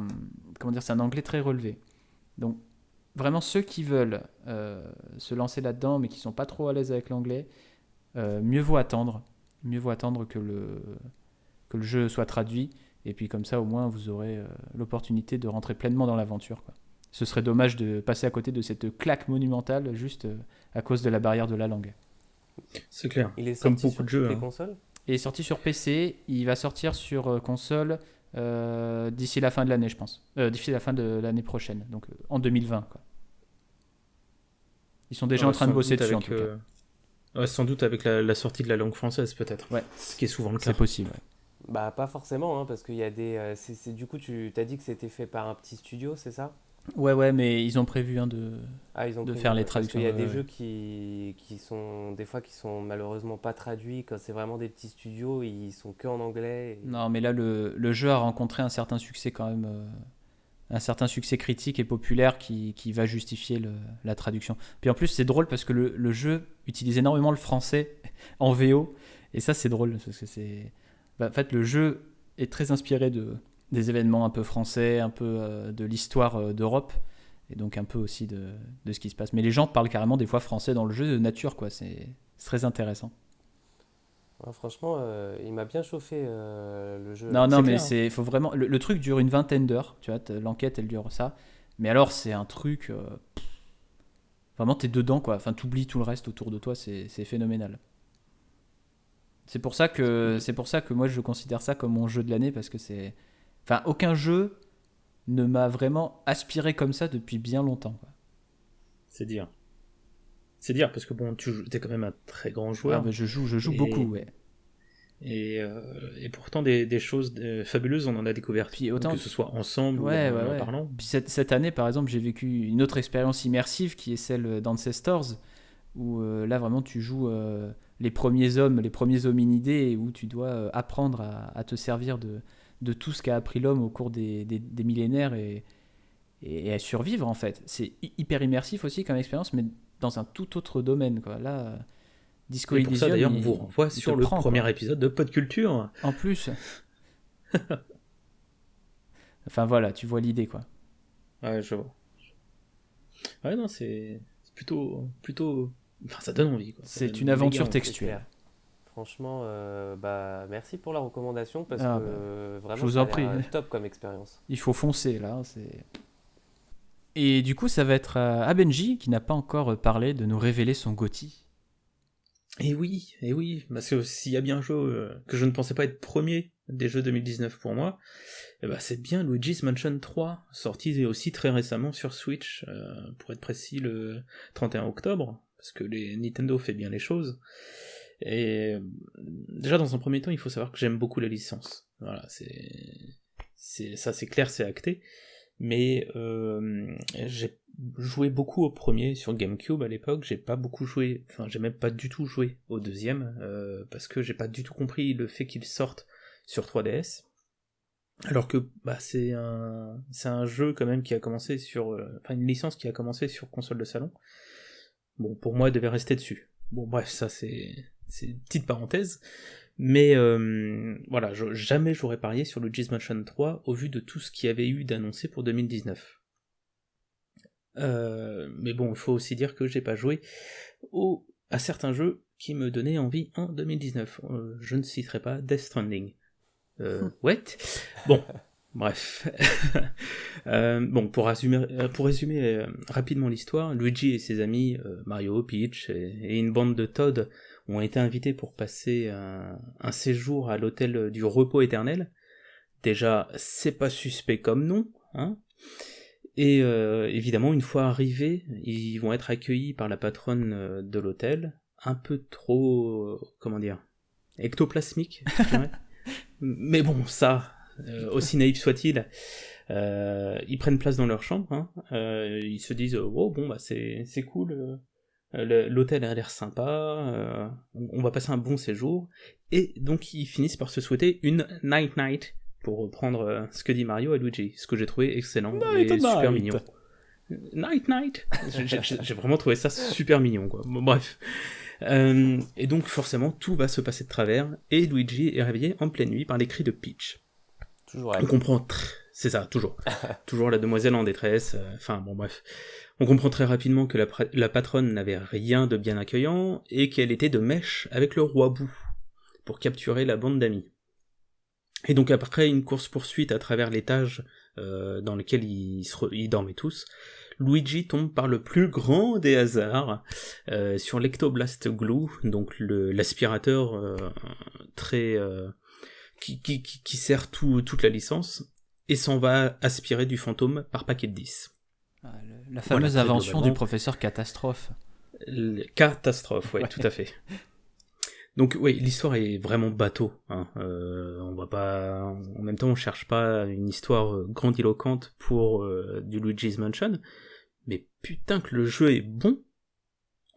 anglais très relevé. Donc vraiment ceux qui veulent se lancer là-dedans, mais qui sont pas trop à l'aise avec l'anglais, mieux vaut attendre que le jeu soit traduit, et puis comme ça au moins vous aurez l'opportunité de rentrer pleinement dans l'aventure, quoi. Ce serait dommage de passer à côté de cette claque monumentale juste à cause de la barrière de la langue. C'est clair, il est comme sorti beaucoup sur de jeux. Les consoles. Il est sorti sur PC, il va sortir sur console d'ici la fin de l'année, je pense. D'ici la fin de l'année prochaine, donc en 2020, quoi. Ils sont déjà en train de bosser dessus, en tout cas. Ouais, sans doute avec la sortie de la langue française, peut-être. Ouais. Ce qui est souvent le cas. C'est possible, ouais. Bah, pas forcément, hein, parce qu'il y a des... du coup, tu t'as dit que c'était fait par un petit studio, c'est ça ? Ouais, mais ils ont prévu de faire les traductions. Parce qu'il y a des jeux qui sont des fois qui sont malheureusement pas traduits. Quand c'est vraiment des petits studios, ils sont que en anglais. Non, mais là, le jeu a rencontré un certain succès quand même, un certain succès critique et populaire qui va justifier la traduction. Puis en plus, c'est drôle parce que le jeu utilise énormément le français en VO, et ça, c'est drôle parce que c'est... en fait, le jeu est très inspiré des événements un peu français, un peu de l'histoire d'Europe, et donc un peu aussi de ce qui se passe. Mais les gens parlent carrément des fois français dans le jeu de nature, quoi. C'est très intéressant. Ouais, franchement, il m'a bien chauffé le jeu. Non, mais clair. faut vraiment... Le truc dure une vingtaine d'heures, tu vois, l'enquête, elle dure ça. Mais alors, c'est un truc... vraiment, t'es dedans, quoi. Enfin, t'oublies tout le reste autour de toi, c'est phénoménal. C'est pour ça que moi, je considère ça comme mon jeu de l'année, parce que c'est... Enfin, aucun jeu ne m'a vraiment aspiré comme ça depuis bien longtemps, quoi. C'est dire. C'est dire, parce que bon, t'es quand même un très grand Ah, joueur. bah, je joue Et- beaucoup, ouais. Et pourtant, des choses fabuleuses, on en a découvert. Puis Donc, autant- que ce soit ensemble Ouais, ou ouais, en ouais. parlant. Puis cette année, par exemple, j'ai vécu une autre expérience immersive qui est celle d'Ancestors, où là vraiment tu joues les premiers hominidés, et où tu dois apprendre à te servir de tout ce qu'a appris l'homme au cours des millénaires et à survivre en fait. C'est hyper immersif aussi comme expérience, mais dans un tout autre domaine, quoi. Là, Disco Et pour ça, Elysium, d'ailleurs, on vous renvoie il te sur le prend, premier quoi. épisode de Podculture. En plus. Enfin voilà, tu vois l'idée, quoi. Ouais, je vois. Ouais, non, c'est plutôt. Enfin, ça donne envie, quoi. Ça C'est donne une méga aventure envie. textuelle. Franchement, merci pour la recommandation parce Ah, que vraiment je vous ça a en prie. l'air top comme expérience. Il faut foncer là. Et du coup, ça va être à Benji, qui n'a pas encore parlé, de nous révéler son GOTY. Et oui, parce que s'il y a bien un jeu que je ne pensais pas être premier des jeux 2019 pour moi, c'est bien Luigi's Mansion 3, sorti aussi très récemment sur Switch, pour être précis le 31 octobre, parce que Nintendo fait bien les choses. Et déjà dans un premier temps, il faut savoir que j'aime beaucoup la licence. Voilà, c'est clair, c'est acté. Mais j'ai joué beaucoup au premier sur GameCube à l'époque, j'ai même pas du tout joué au deuxième, parce que j'ai pas du tout compris le fait qu'il sorte sur 3DS. Alors que c'est un jeu quand même qui a commencé sur. Une licence qui a commencé sur console de salon. Bon, pour moi, elle devait rester dessus. Bon, bref, ça c'est une petite parenthèse. Mais voilà, jamais j'aurais parié sur Luigi's Mansion 3 au vu de tout ce qu'il y avait eu d'annoncé pour 2019. Mais bon, il faut aussi dire que j'ai pas joué à certains jeux qui me donnaient envie en 2019. Je ne citerai pas Death Stranding. What ? Bon, bref. Bon, pour résumer rapidement l'histoire, Luigi et ses amis, Mario, Peach et une bande de Toad ont été invités pour passer un séjour à l'hôtel du repos éternel. Déjà, c'est pas suspect comme nom, hein. Et évidemment, une fois arrivés, ils vont être accueillis par la patronne de l'hôtel, un peu trop, comment dire, ectoplasmique, je dirais. Mais bon, ça, aussi naïf soit-il, ils prennent place dans leur chambre, hein. Ils se disent, oh bon, c'est cool, l'hôtel a l'air sympa, on va passer un bon séjour, et donc ils finissent par se souhaiter une night, pour reprendre ce que dit Mario à Luigi, ce que j'ai trouvé excellent et super mignon. Night. J'ai vraiment trouvé ça super mignon, quoi. Bon, bref. Et donc forcément tout va se passer de travers, et Luigi est réveillé en pleine nuit par les cris de Peach. Toujours On comprend c'est ça, toujours la demoiselle en détresse, enfin bon bref. On comprend très rapidement que la patronne n'avait rien de bien accueillant, et qu'elle était de mèche avec le roi Boo, pour capturer la bande d'amis. Et donc après une course-poursuite à travers l'étage dans lequel ils dormaient tous, Luigi tombe par le plus grand des hasards sur l'Ectoblast Glue, donc l'aspirateur très qui sert toute la licence, et s'en va aspirer du fantôme par paquet de 10. La fameuse Voilà, invention du professeur Catastrophe. Catastrophe, ouais, tout à fait. Donc oui, l'histoire est vraiment bateau, hein. On va pas, en même temps, on cherche pas une histoire grandiloquente pour du Luigi's Mansion, mais putain que le jeu est bon.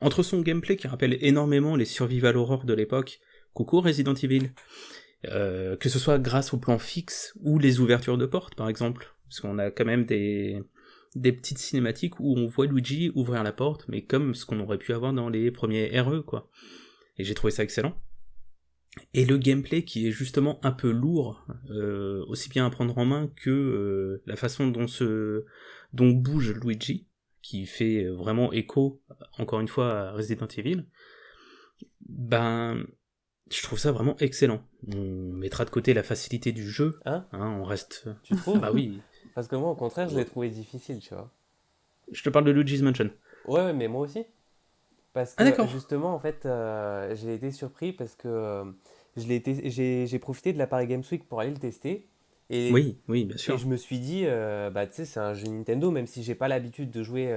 Entre son gameplay qui rappelle énormément les survival horror de l'époque, coucou Resident Evil, que ce soit grâce au plan fixe ou les ouvertures de portes par exemple, parce qu'on a quand même des petites cinématiques où on voit Luigi ouvrir la porte, mais comme ce qu'on aurait pu avoir dans les premiers RE, quoi. Et j'ai trouvé ça excellent. Et le gameplay qui est justement un peu lourd, aussi bien à prendre en main que la façon dont bouge Luigi, qui fait vraiment écho, encore une fois, à Resident Evil, je trouve ça vraiment excellent. On mettra de côté la facilité du jeu, on reste... Tu trouves ? Bah oui. Parce que moi, au contraire, je l'ai trouvé difficile, tu vois. Je te parle de Luigi's Mansion. Ouais, mais moi aussi. Parce que justement, en fait, j'ai été surpris parce que j'ai profité de la Paris Games Week pour aller le tester. Et, Oui, bien et sûr. je me suis dit, bah, tu sais, c'est un jeu Nintendo, même si j'ai pas l'habitude de jouer,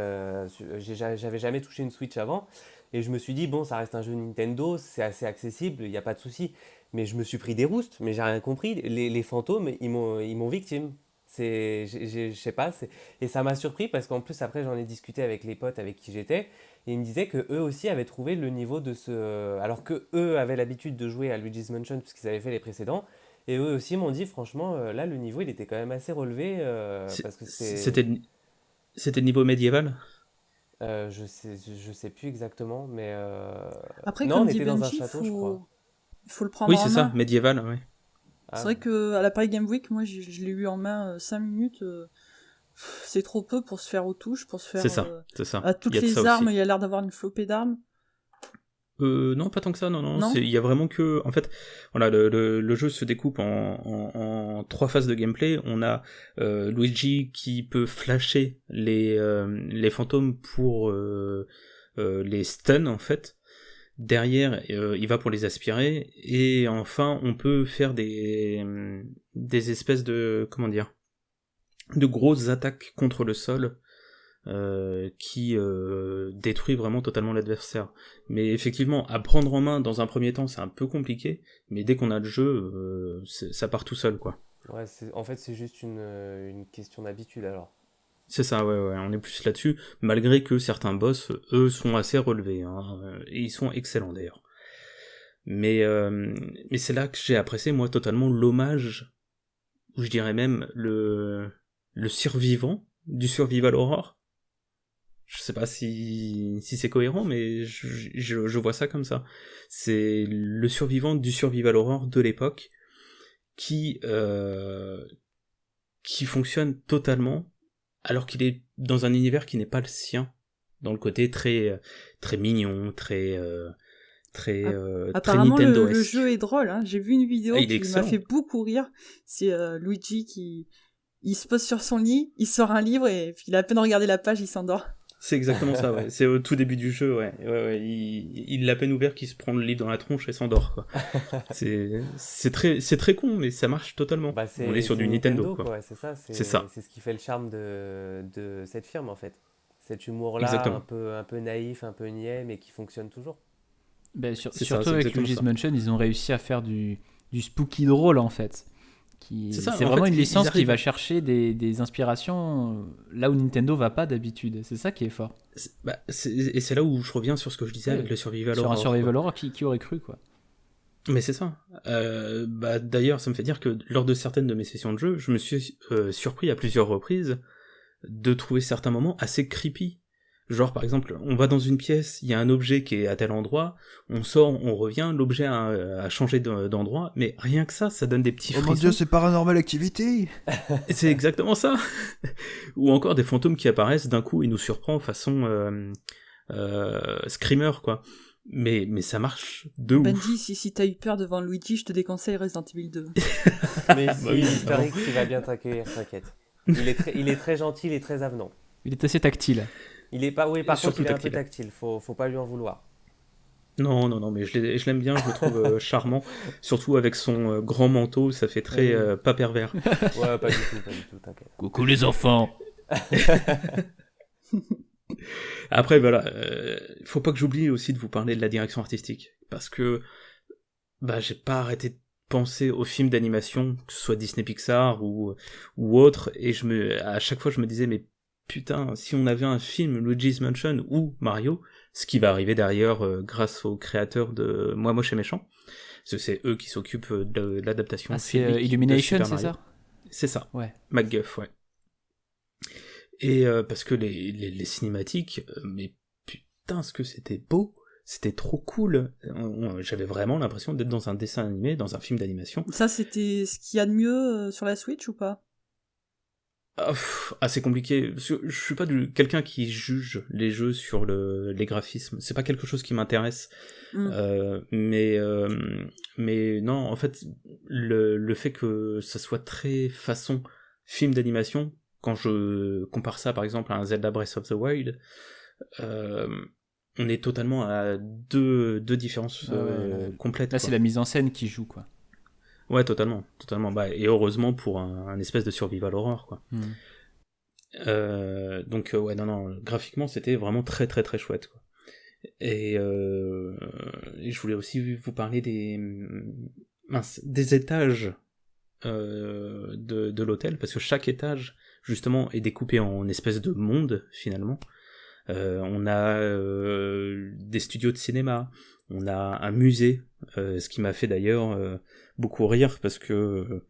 j'avais jamais touché une Switch avant. Et je me suis dit, bon, ça reste un jeu Nintendo, c'est assez accessible, il n'y a pas de souci. Mais je me suis pris des roustes, mais j'ai rien compris. Les fantômes, ils m'ont victime. Je sais pas, et ça m'a surpris parce qu'en plus, après, j'en ai discuté avec les potes avec qui j'étais. Et ils me disaient que eux aussi avaient trouvé le niveau de ce. Alors que eux avaient l'habitude de jouer à Luigi's Mansion puisqu'ils avaient fait les précédents. Et eux aussi m'ont dit, franchement, là, le niveau, il était quand même assez relevé parce que c'est. C'était le niveau médiéval? Je sais plus exactement, mais. Après, Non, comme on dit était dans un Benji, château, je crois. faut le prendre Oui, en c'est ça, main. médiéval, ouais. C'est Ah, vrai que à la Paris Game Week, moi, je l'ai eu en main 5 minutes. C'est trop peu pour se faire aux touches, pour se C'est faire ça, c'est ça. à Il y toutes a de ça les armes. aussi. Il y a l'air d'avoir une flopée d'armes, Non, pas tant que ça, non. non? Il y a vraiment que. En fait, voilà, le jeu se découpe en 3 phases de gameplay. On a Luigi qui peut flasher les fantômes pour les stun, en fait. Derrière, il va pour les aspirer. Et enfin, on peut faire des espèces de. Comment dire? De grosses attaques contre le sol qui détruit vraiment totalement l'adversaire. Mais effectivement, à prendre en main dans un premier temps, c'est un peu compliqué, mais dès qu'on a le jeu, ça part tout seul, quoi. ouais, en fait, c'est juste une question d'habitude alors. C'est ça, ouais, on est plus là-dessus, malgré que certains boss, eux, sont assez relevés, hein, et ils sont excellents d'ailleurs. Mais c'est là que j'ai apprécié, moi, totalement l'hommage, ou je dirais même le survivant, du survival horror. Je sais pas si c'est cohérent, mais je vois ça comme ça. C'est le survivant du survival horror de l'époque qui fonctionne totalement, alors qu'il est dans un univers qui n'est pas le sien, dans le côté très mignon, très Apparemment, le Nintendo-esque. jeu est drôle. Hein. J'ai vu une Ah, vidéo il est qui m'a excellent. fait beaucoup rire. C'est Luigi qui il se pose sur son lit, il sort un livre et puis il a à peine regardé la page, il s'endort. C'est exactement ça, ouais. C'est au tout début du jeu, ouais. Il l'a à peine ouvert qu'il se prend le livre dans la tronche et s'endort, quoi. C'est très con, mais ça marche totalement. Bah, On est sur c'est du Nintendo, Nintendo, quoi. quoi, c'est ça. C'est ça, C'est ce qui fait le charme de cette firme, en fait. Cet humour-là, exactement. un peu naïf, un peu niais, mais qui fonctionne toujours. Ben, C'est ça, surtout c'est avec exactement Luigi's ça. Mansion, ils ont réussi à faire du spooky drôle en fait. C'est ça, C'est en vraiment fait, une ils licence qui arrivent. va chercher des inspirations là où Nintendo va pas d'habitude. C'est ça qui est fort. Et c'est là où je reviens sur ce que je disais Ouais. avec le survival Sur un horror, survival quoi. horror, qui aurait cru quoi. Mais c'est ça. D'ailleurs, ça me fait dire que lors de certaines de mes sessions de jeu, je me suis surpris à plusieurs reprises de trouver certains moments assez creepy. Genre, par exemple, on va dans une pièce, il y a un objet qui est à tel endroit, on sort, on revient, l'objet a changé d'endroit, mais rien que ça donne des petits Oh mon frissons. dieu, c'est Paranormal Activity! Et c'est exactement ça. Ou encore des fantômes qui apparaissent d'un coup et nous surprend façon Screamer, quoi. Mais ça marche de ouf. Benji, si t'as eu peur devant Luigi, je te déconseille Resident Evil 2. Mais Bah oui, historique, il va bien t'accueillir, t'inquiète. Il est très gentil, il est très avenant. Il est assez tactile. Il est pas, oui, par contre, Surtout il est un peu tactile. tactile, faut pas lui en vouloir. Non, mais je l'aime bien, je le trouve charmant. Surtout avec son grand manteau, ça fait très pas pervers. Ouais, pas du tout, t'inquiète. Coucou les enfants. Après, voilà, faut pas que j'oublie aussi de vous parler de la direction artistique. Parce que j'ai pas arrêté de penser aux films d'animation, que ce soit Disney Pixar ou autre, et à chaque fois je me disais, mais putain, si on avait un film Luigi's Mansion ou Mario, ce qui va arriver derrière grâce aux créateurs de Moi Moche et Méchant, parce que c'est eux qui s'occupent de l'adaptation Ah, c'est filmique de Illumination, Super c'est Mario. ça? C'est ça, Ouais. MacGuff, ouais. Et parce que les cinématiques, mais putain, ce que c'était beau, c'était trop cool. J'avais vraiment l'impression d'être dans un dessin animé, dans un film d'animation. Ça, c'était ce qu'il y a de mieux sur la Switch ou pas? C'est compliqué. Parce que je suis pas quelqu'un qui juge les jeux sur les graphismes. C'est pas quelque chose qui m'intéresse. Mais non, en fait, le fait que ça soit très façon film d'animation, quand je compare ça par exemple à un Zelda Breath of the Wild, on est totalement à deux différences complètes. Là, quoi. c'est la mise en scène qui joue quoi. Ouais, totalement, totalement. Bah, et heureusement pour un espèce de survival horror, quoi. Donc ouais, non, graphiquement c'était vraiment très très très chouette, quoi. Et je voulais aussi vous parler des étages de l'hôtel, parce que chaque étage justement est découpé en espèce de monde finalement. On a des studios de cinéma, on a un musée, ce qui m'a fait d'ailleurs beaucoup rire parce que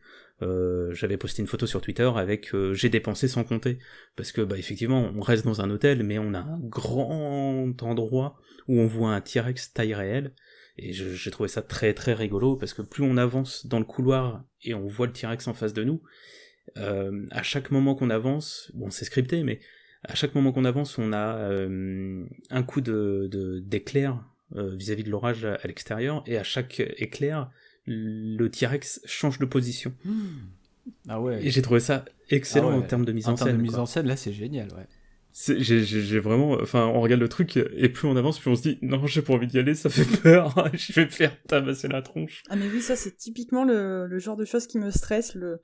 j'avais posté une photo sur Twitter avec j'ai dépensé sans compter, parce que bah effectivement on reste dans un hôtel mais on a un grand endroit où on voit un T-Rex taille réelle, et j'ai trouvé ça très très rigolo parce que plus on avance dans le couloir et on voit le T-Rex en face de nous, à chaque moment qu'on avance, bon c'est scripté mais à chaque moment qu'on avance on a un coup d'éclair vis-à-vis de l'orage à l'extérieur, et à chaque éclair le T-Rex change de position. Ah ouais. Et j'ai trouvé ça excellent en termes de mise en scène. En termes de mise quoi. en scène, là, c'est génial, ouais. J'ai vraiment... Enfin, on regarde le truc, et plus on avance, plus on se dit « Non, j'ai pas envie d'y aller, ça fait peur, je vais me faire tabasser la tronche. » Ah mais oui, ça c'est typiquement le genre de choses qui me stresse, le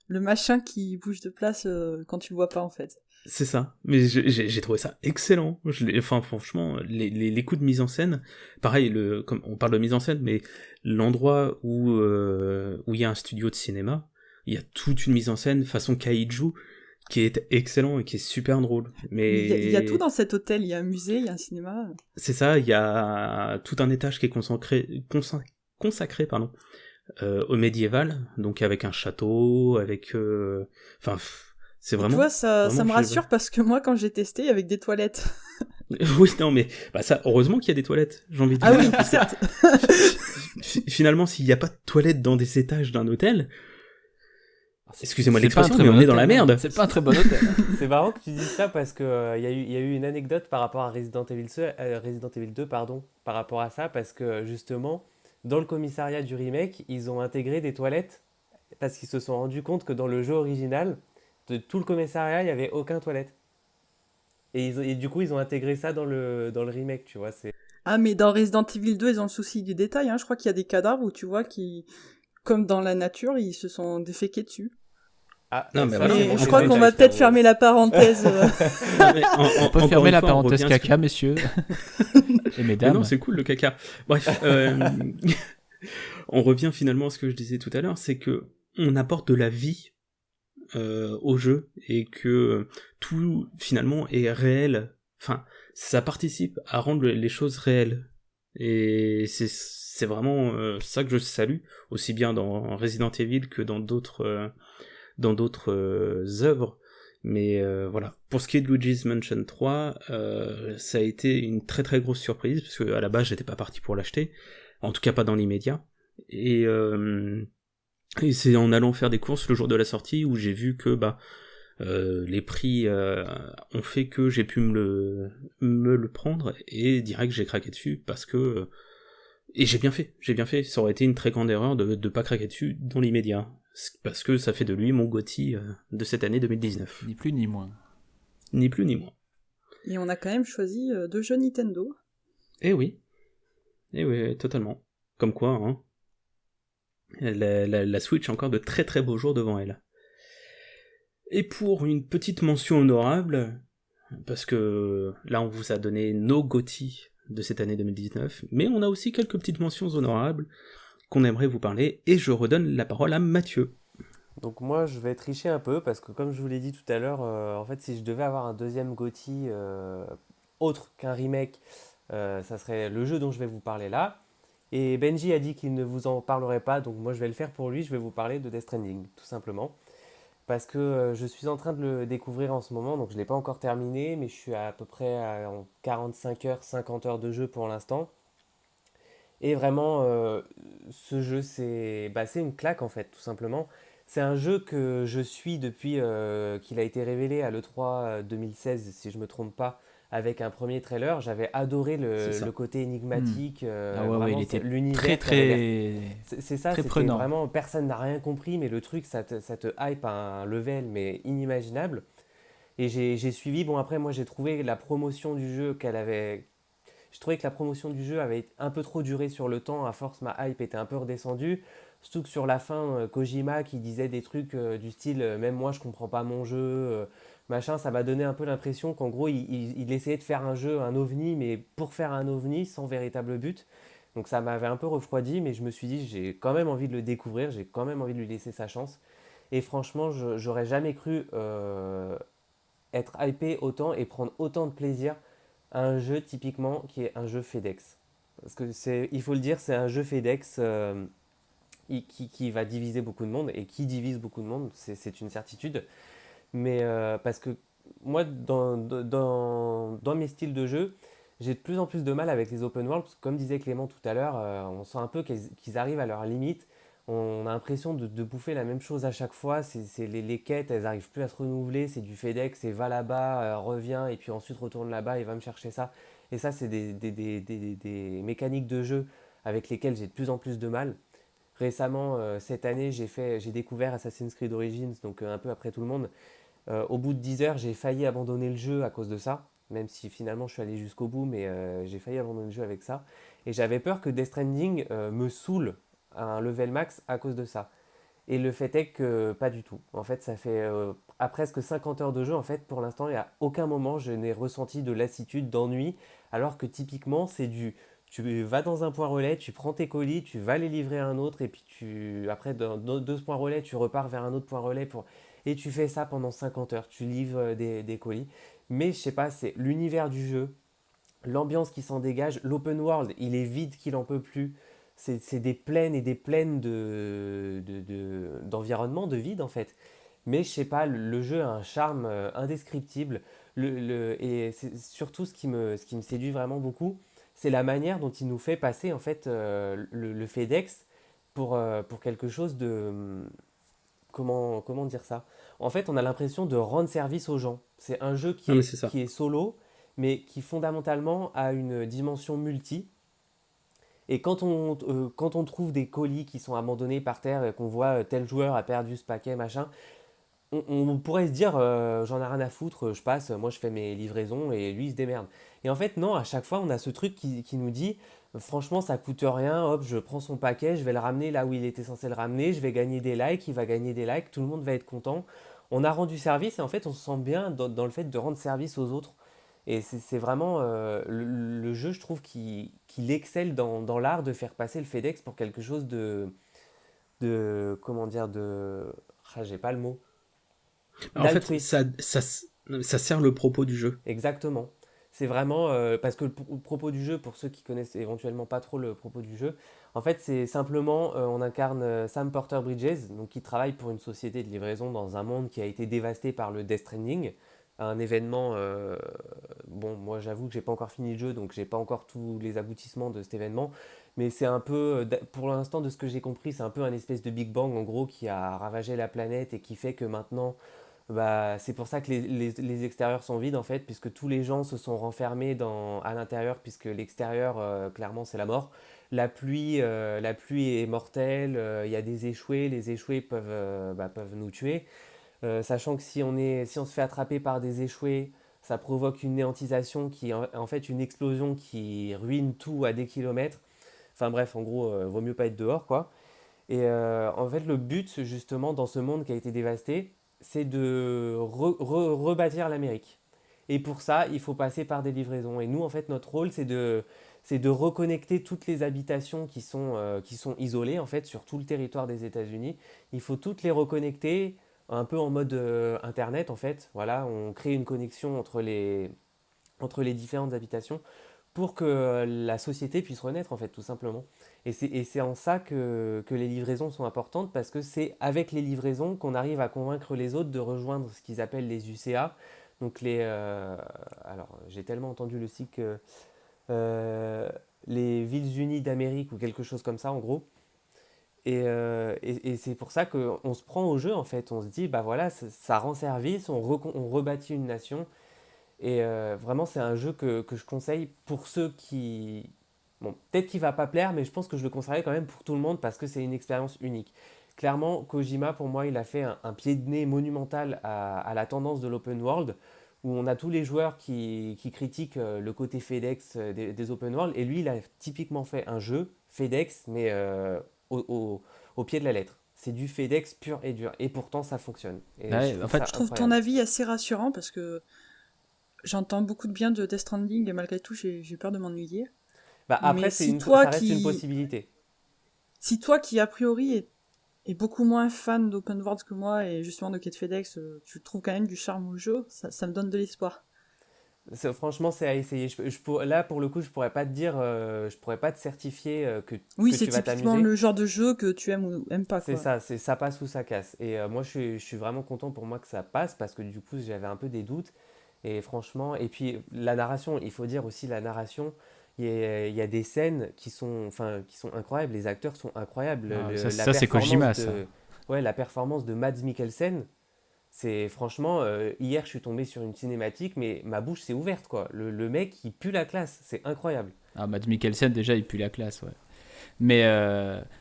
machin qui bouge de place quand tu le vois pas en fait. C'est ça. Mais j'ai trouvé ça excellent. Enfin, franchement, les coups de mise en scène, pareil, comme on parle de mise en scène, mais l'endroit où il y a un studio de cinéma, il y a toute une mise en scène façon kaiju qui est excellent et qui est super drôle. Mais il y a tout dans cet hôtel, il y a un musée, il y a un cinéma. c'est ça, il y a tout un étage qui est consacré pardon, au médiéval, donc avec un château, avec... Enfin, c'est Et vraiment... tu vois, ça vraiment me chef-d'œuvre. rassure parce que moi, quand j'ai testé, il y avait des toilettes. Oui, non, mais bah ça, heureusement qu'il y a des toilettes, j'ai envie de Ah dire. oui, certes. Finalement, s'il n'y a pas de toilettes dans des étages d'un hôtel, excusez-moi C'est l'expression, pas un très mais bon on est dans hôtel, la hein. merde. C'est pas un très bon hôtel. C'est marrant que tu dises ça parce que il y a eu une anecdote par rapport à Resident Evil 2, pardon, par rapport à ça, parce que justement, dans le commissariat du remake, ils ont intégré des toilettes parce qu'ils se sont rendus compte que dans le jeu original, de tout le commissariat, il n'y avait aucun toilette. Et du coup, ils ont intégré ça dans le remake, tu vois. Ah, mais dans Resident Evil 2, ils ont le souci du détail. Hein. Je crois qu'il y a des cadavres où tu vois qui, comme dans la nature, ils se sont déféqués dessus. Ah, Non, mais ça, voilà, c'est Mais bon, je c'est crois le qu'on détail, va peut-être frérot. fermer la parenthèse. Non, mais On peut encore fermer une la fois, on parenthèse revient à ce caca, messieurs. Et Mais mesdames. non, c'est cool le caca. Bref, on revient finalement à ce que je disais tout à l'heure, c'est que on apporte de la vie au jeu, et que tout finalement est réel. Enfin, ça participe à rendre les choses réelles. Et c'est vraiment ça que je salue, aussi bien dans Resident Evil que dans d'autres œuvres. Mais voilà. Pour ce qui est de Luigi's Mansion 3, ça a été une très très grosse surprise, parce que à la base j'étais pas parti pour l'acheter, en tout cas pas dans l'immédiat. Et c'est en allant faire des courses le jour de la sortie où j'ai vu que les prix ont fait que j'ai pu me le prendre, et direct j'ai craqué dessus parce que... et j'ai bien fait, ça aurait été une très grande erreur de pas craquer dessus dans l'immédiat, parce que ça fait de lui mon GOTY de cette année 2019. Ni plus ni moins. Ni plus ni moins. Et on a quand même choisi 2 jeux Nintendo. Eh oui, totalement. Comme quoi, hein. La Switch a encore de très très beaux jours devant elle. Et pour une petite mention honorable, parce que là on vous a donné nos GOTY de cette année 2019, mais on a aussi quelques petites mentions honorables qu'on aimerait vous parler, et je redonne la parole à Mathieu. Donc moi, je vais tricher un peu parce que comme je vous l'ai dit tout à l'heure, en fait, si je devais avoir un deuxième GOTY autre qu'un remake, ça serait le jeu dont je vais vous parler là. Et Benji a dit qu'il ne vous en parlerait pas, donc moi je vais le faire pour lui, je vais vous parler de Death Stranding, tout simplement. Parce que je suis en train de le découvrir en ce moment, donc je ne l'ai pas encore terminé, mais je suis à peu près en 45 heures, 50 heures de jeu pour l'instant. Et vraiment, ce jeu, c'est une claque en fait, tout simplement. C'est un jeu que je suis depuis qu'il a été révélé à l'E3 2016, si je ne me trompe pas, avec un premier trailer. J'avais adoré C'est ça. le côté énigmatique, Ah ouais, vraiment il était l'univers. très C'est ça, très c'était prenant. vraiment, personne n'a rien compris, mais le truc, ça te hype à un level, mais inimaginable. Et j'ai suivi, bon après, moi j'ai trouvé la promotion du jeu je trouvais que la promotion du jeu avait un peu trop duré sur le temps, à force ma hype était un peu redescendue. Surtout que sur la fin, Kojima qui disait des trucs du style même moi je comprends pas mon jeu, machin, ça m'a donné un peu l'impression qu'en gros il essayait de faire un jeu, un ovni, mais pour faire un ovni sans véritable but. Donc ça m'avait un peu refroidi, mais je me suis dit j'ai quand même envie de le découvrir, j'ai quand même envie de lui laisser sa chance. Et franchement, j'aurais jamais cru être hypé autant et prendre autant de plaisir à un jeu typiquement qui est un jeu FedEx. Parce que il faut le dire, c'est un jeu FedEx qui va diviser beaucoup de monde et qui divise beaucoup de monde, c'est une certitude. Mais parce que moi, dans mes styles de jeu, j'ai de plus en plus de mal avec les open world, parce que comme disait Clément tout à l'heure, on sent un peu qu'ils arrivent à leur limite. On a l'impression de bouffer la même chose à chaque fois. Les quêtes, elles n'arrivent plus à se renouveler. C'est du FedEx, c'est va là-bas, reviens, et puis ensuite retourne là-bas et va me chercher ça. Et ça, c'est des mécaniques de jeu avec lesquelles j'ai de plus en plus de mal. Récemment, cette année, j'ai découvert Assassin's Creed Origins, donc un peu après tout le monde. Au bout de 10 heures, j'ai failli abandonner le jeu à cause de ça, même si finalement je suis allé jusqu'au bout, mais j'ai failli abandonner le jeu avec ça. Et j'avais peur que Death Stranding me saoule à un level max à cause de ça. Et le fait est que pas du tout. En fait, ça fait à presque 50 heures de jeu, en fait, pour l'instant, il n'y a aucun moment je n'ai ressenti de lassitude, d'ennui, alors que typiquement, tu vas dans un point relais, tu prends tes colis, tu vas les livrer à un autre, et puis après, de ce point relais, tu repars vers un autre point relais et tu fais ça pendant 50 heures, tu livres des colis. Mais je sais pas, c'est l'univers du jeu, l'ambiance qui s'en dégage, l'open world, il est vide qu'il en peut plus. C'est des plaines et des plaines d'environnement, de vide en fait. Mais je sais pas, le jeu a un charme indescriptible. Et c'est surtout ce qui me séduit vraiment beaucoup, c'est la manière dont il nous fait passer en fait le FedEx pour quelque chose de... comment dire ça? En fait, on a l'impression de rendre service aux gens. C'est un jeu Non, mais c'est ça. qui est solo, mais qui fondamentalement a une dimension multi. Et quand on trouve des colis qui sont abandonnés par terre et qu'on voit tel joueur a perdu ce paquet, machin, on pourrait se dire j'en ai rien à foutre, je passe, moi je fais mes livraisons et lui il se démerde. Et en fait, non, à chaque fois on a ce truc qui nous dit franchement ça coûte rien, hop, je prends son paquet, je vais le ramener là où il était censé le ramener, je vais gagner des likes, il va gagner des likes, tout le monde va être content. On a rendu service et en fait on se sent bien dans le fait de rendre service aux autres. Et c'est vraiment le jeu, je trouve, qu'il excelle dans l'art de faire passer le FedEx pour quelque chose comment dire, j'ai pas le mot, En fait, d'altruiste. ça sert le propos du jeu. Exactement. C'est vraiment parce que le propos du jeu, pour ceux qui connaissent éventuellement pas trop le propos du jeu, en fait, c'est simplement on incarne Sam Porter Bridges, donc qui travaille pour une société de livraison dans un monde qui a été dévasté par le Death Stranding, un événement. Bon, moi, j'avoue que j'ai pas encore fini le jeu, donc j'ai pas encore tous les aboutissements de cet événement, mais c'est un peu, pour l'instant, de ce que j'ai compris, c'est un peu un espèce de Big Bang en gros qui a ravagé la planète et qui fait que maintenant bah, c'est pour ça que les extérieurs sont vides en fait, puisque tous les gens se sont renfermés à l'intérieur, puisque l'extérieur, clairement, c'est la mort. La pluie est mortelle, il y a des échoués, les échoués peuvent nous tuer. Sachant que si on se fait attraper par des échoués, ça provoque une néantisation qui est en fait une explosion qui ruine tout à des kilomètres. Enfin bref, en gros, vaut mieux pas être dehors quoi. Et en fait, le but, justement, dans ce monde qui a été dévasté, c'est de rebâtir l'Amérique. Et pour ça, il faut passer par des livraisons. Et nous, en fait, notre rôle, c'est de reconnecter toutes les habitations qui sont isolées, en fait, sur tout le territoire des États-Unis. Il faut toutes les reconnecter, un peu en mode Internet, en fait. Voilà, on crée une connexion entre les différentes habitations pour que la société puisse renaître, en fait, tout simplement. Et c'est en ça que les livraisons sont importantes, parce que c'est avec les livraisons qu'on arrive à convaincre les autres de rejoindre ce qu'ils appellent les UCA. Donc alors, j'ai tellement entendu le cycle euh, les villes unies d'Amérique ou quelque chose comme ça, en gros. Et c'est pour ça qu'on se prend au jeu, en fait. On se dit, bah voilà, ça rend service, on rebâtit une nation. Et vraiment, c'est un jeu que je conseille pour ceux qui... Bon, peut-être qu'il va pas plaire, mais je pense que je le conseillerais quand même pour tout le monde parce que c'est une expérience unique. Clairement, Kojima, pour moi, il a fait un pied de nez monumental à la tendance de l'open world, où on a tous les joueurs qui critiquent le côté FedEx des open world, et lui, il a typiquement fait un jeu FedEx, mais au au pied de la lettre. C'est du FedEx pur et dur. Et pourtant, ça fonctionne. Et Ouais, je trouve en fait, ça Je trouve ton incroyable. avis assez rassurant parce que j'entends beaucoup de bien de Death Stranding et malgré tout, j'ai peur de m'ennuyer. Bah, après, Mais si ça reste une possibilité. toi qui a priori est beaucoup moins fan d'open world que moi et justement de Quai de FedEx, tu trouves quand même du charme au jeu, ça me donne de l'espoir. Franchement, c'est à essayer. Là, pour le coup, je pourrais pas te dire, je pourrais pas te certifier Oui, que c'est tu vas typiquement t'amuser. le genre de jeu que tu aimes ou aimes pas, C'est quoi. ça, ça passe ou ça casse. Et moi, je suis vraiment content pour moi que ça passe parce que du coup, j'avais un peu des doutes. Et franchement, et puis la narration, il faut dire aussi la narration. Il y a des scènes qui sont incroyables. Les acteurs sont incroyables. ça c'est Kojima, ça. Ouais, la performance de Mads Mikkelsen, c'est franchement, hier, je suis tombé sur une cinématique, mais ma bouche s'est ouverte, quoi. Le mec, il pue la classe. C'est incroyable. Ah, Mads Mikkelsen, déjà, il pue la classe, ouais. Mais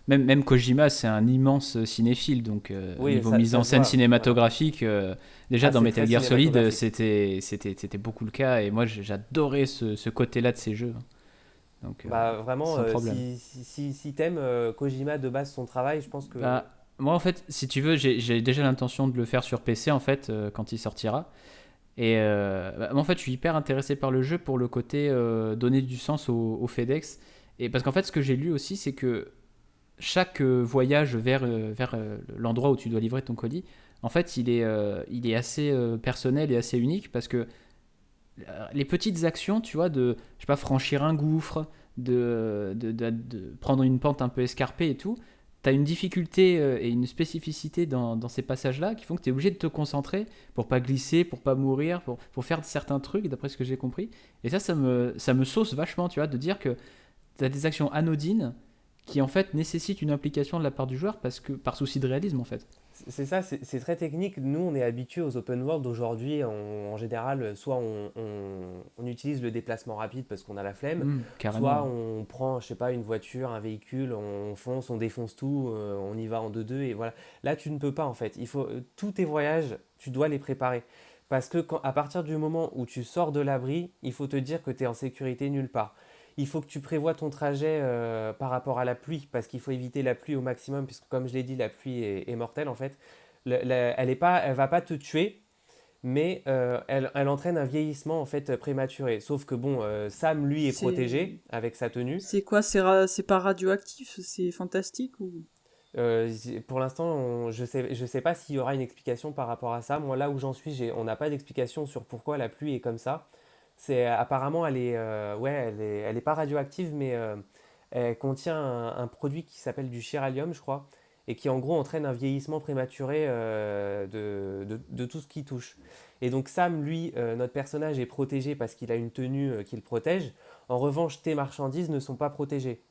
même Kojima, c'est un immense cinéphile, donc Oui, niveau mise ça en se scène voit. Voilà. cinématographique, déjà Ah, dans c'est Metal très Gear Solid, cinématographique. c'était beaucoup le cas, et moi j'adorais ce côté-là de ces jeux. Donc Bah vraiment, sans problème. si t'aimes Kojima de base son travail, je pense que Bah, moi en fait, si tu veux, j'ai déjà l'intention de le faire sur PC en fait, quand il sortira. Et moi, en fait, je suis hyper intéressé par le jeu pour le côté donner du sens au FedEx. Et parce qu'en fait, ce que j'ai lu aussi, c'est que chaque voyage vers l'endroit où tu dois livrer ton colis, en fait, il est assez personnel et assez unique parce que les petites actions, tu vois, je sais pas, franchir un gouffre, de prendre une pente un peu escarpée et tout, tu as une difficulté et une spécificité dans ces passages-là qui font que tu es obligé de te concentrer pour pas glisser, pour pas mourir, pour faire certains trucs, d'après ce que j'ai compris. Et ça me sauce vachement, tu vois, de dire que tu as des actions anodines qui en fait nécessitent une implication de la part du joueur par souci de réalisme en fait. c'est ça, c'est très technique. Nous, on est habitués aux open world aujourd'hui. En général, soit on utilise le déplacement rapide parce qu'on a la flemme, soit Carrément. on prend, je sais pas, une voiture, un véhicule, on fonce, on défonce tout, on y va en deux-deux et voilà. Là, tu ne peux pas en fait. Tous tes voyages, tu dois les préparer. Parce que à partir du moment où tu sors de l'abri, il faut te dire que tu es en sécurité nulle part. Il faut que tu prévois ton trajet par rapport à la pluie, parce qu'il faut éviter la pluie au maximum, puisque comme je l'ai dit, la pluie est mortelle en fait. Elle va pas te tuer, mais elle entraîne un vieillissement en fait prématuré. Sauf que bon, Sam lui est C'est protégé avec sa tenue. c'est quoi? C'est pas radioactif? C'est fantastique ou? Pour l'instant, je sais pas s'il y aura une explication par rapport à ça. Moi, là où j'en suis, on n'a pas d'explication sur pourquoi la pluie est comme ça. Apparemment, ouais, elle est pas radioactive, mais elle contient un produit qui s'appelle du chiralium, je crois, et qui en gros entraîne un vieillissement prématuré de tout ce qui touche. Et donc Sam, lui, notre personnage est protégé parce qu'il a une tenue qui le protège. En revanche, tes marchandises ne sont pas protégées.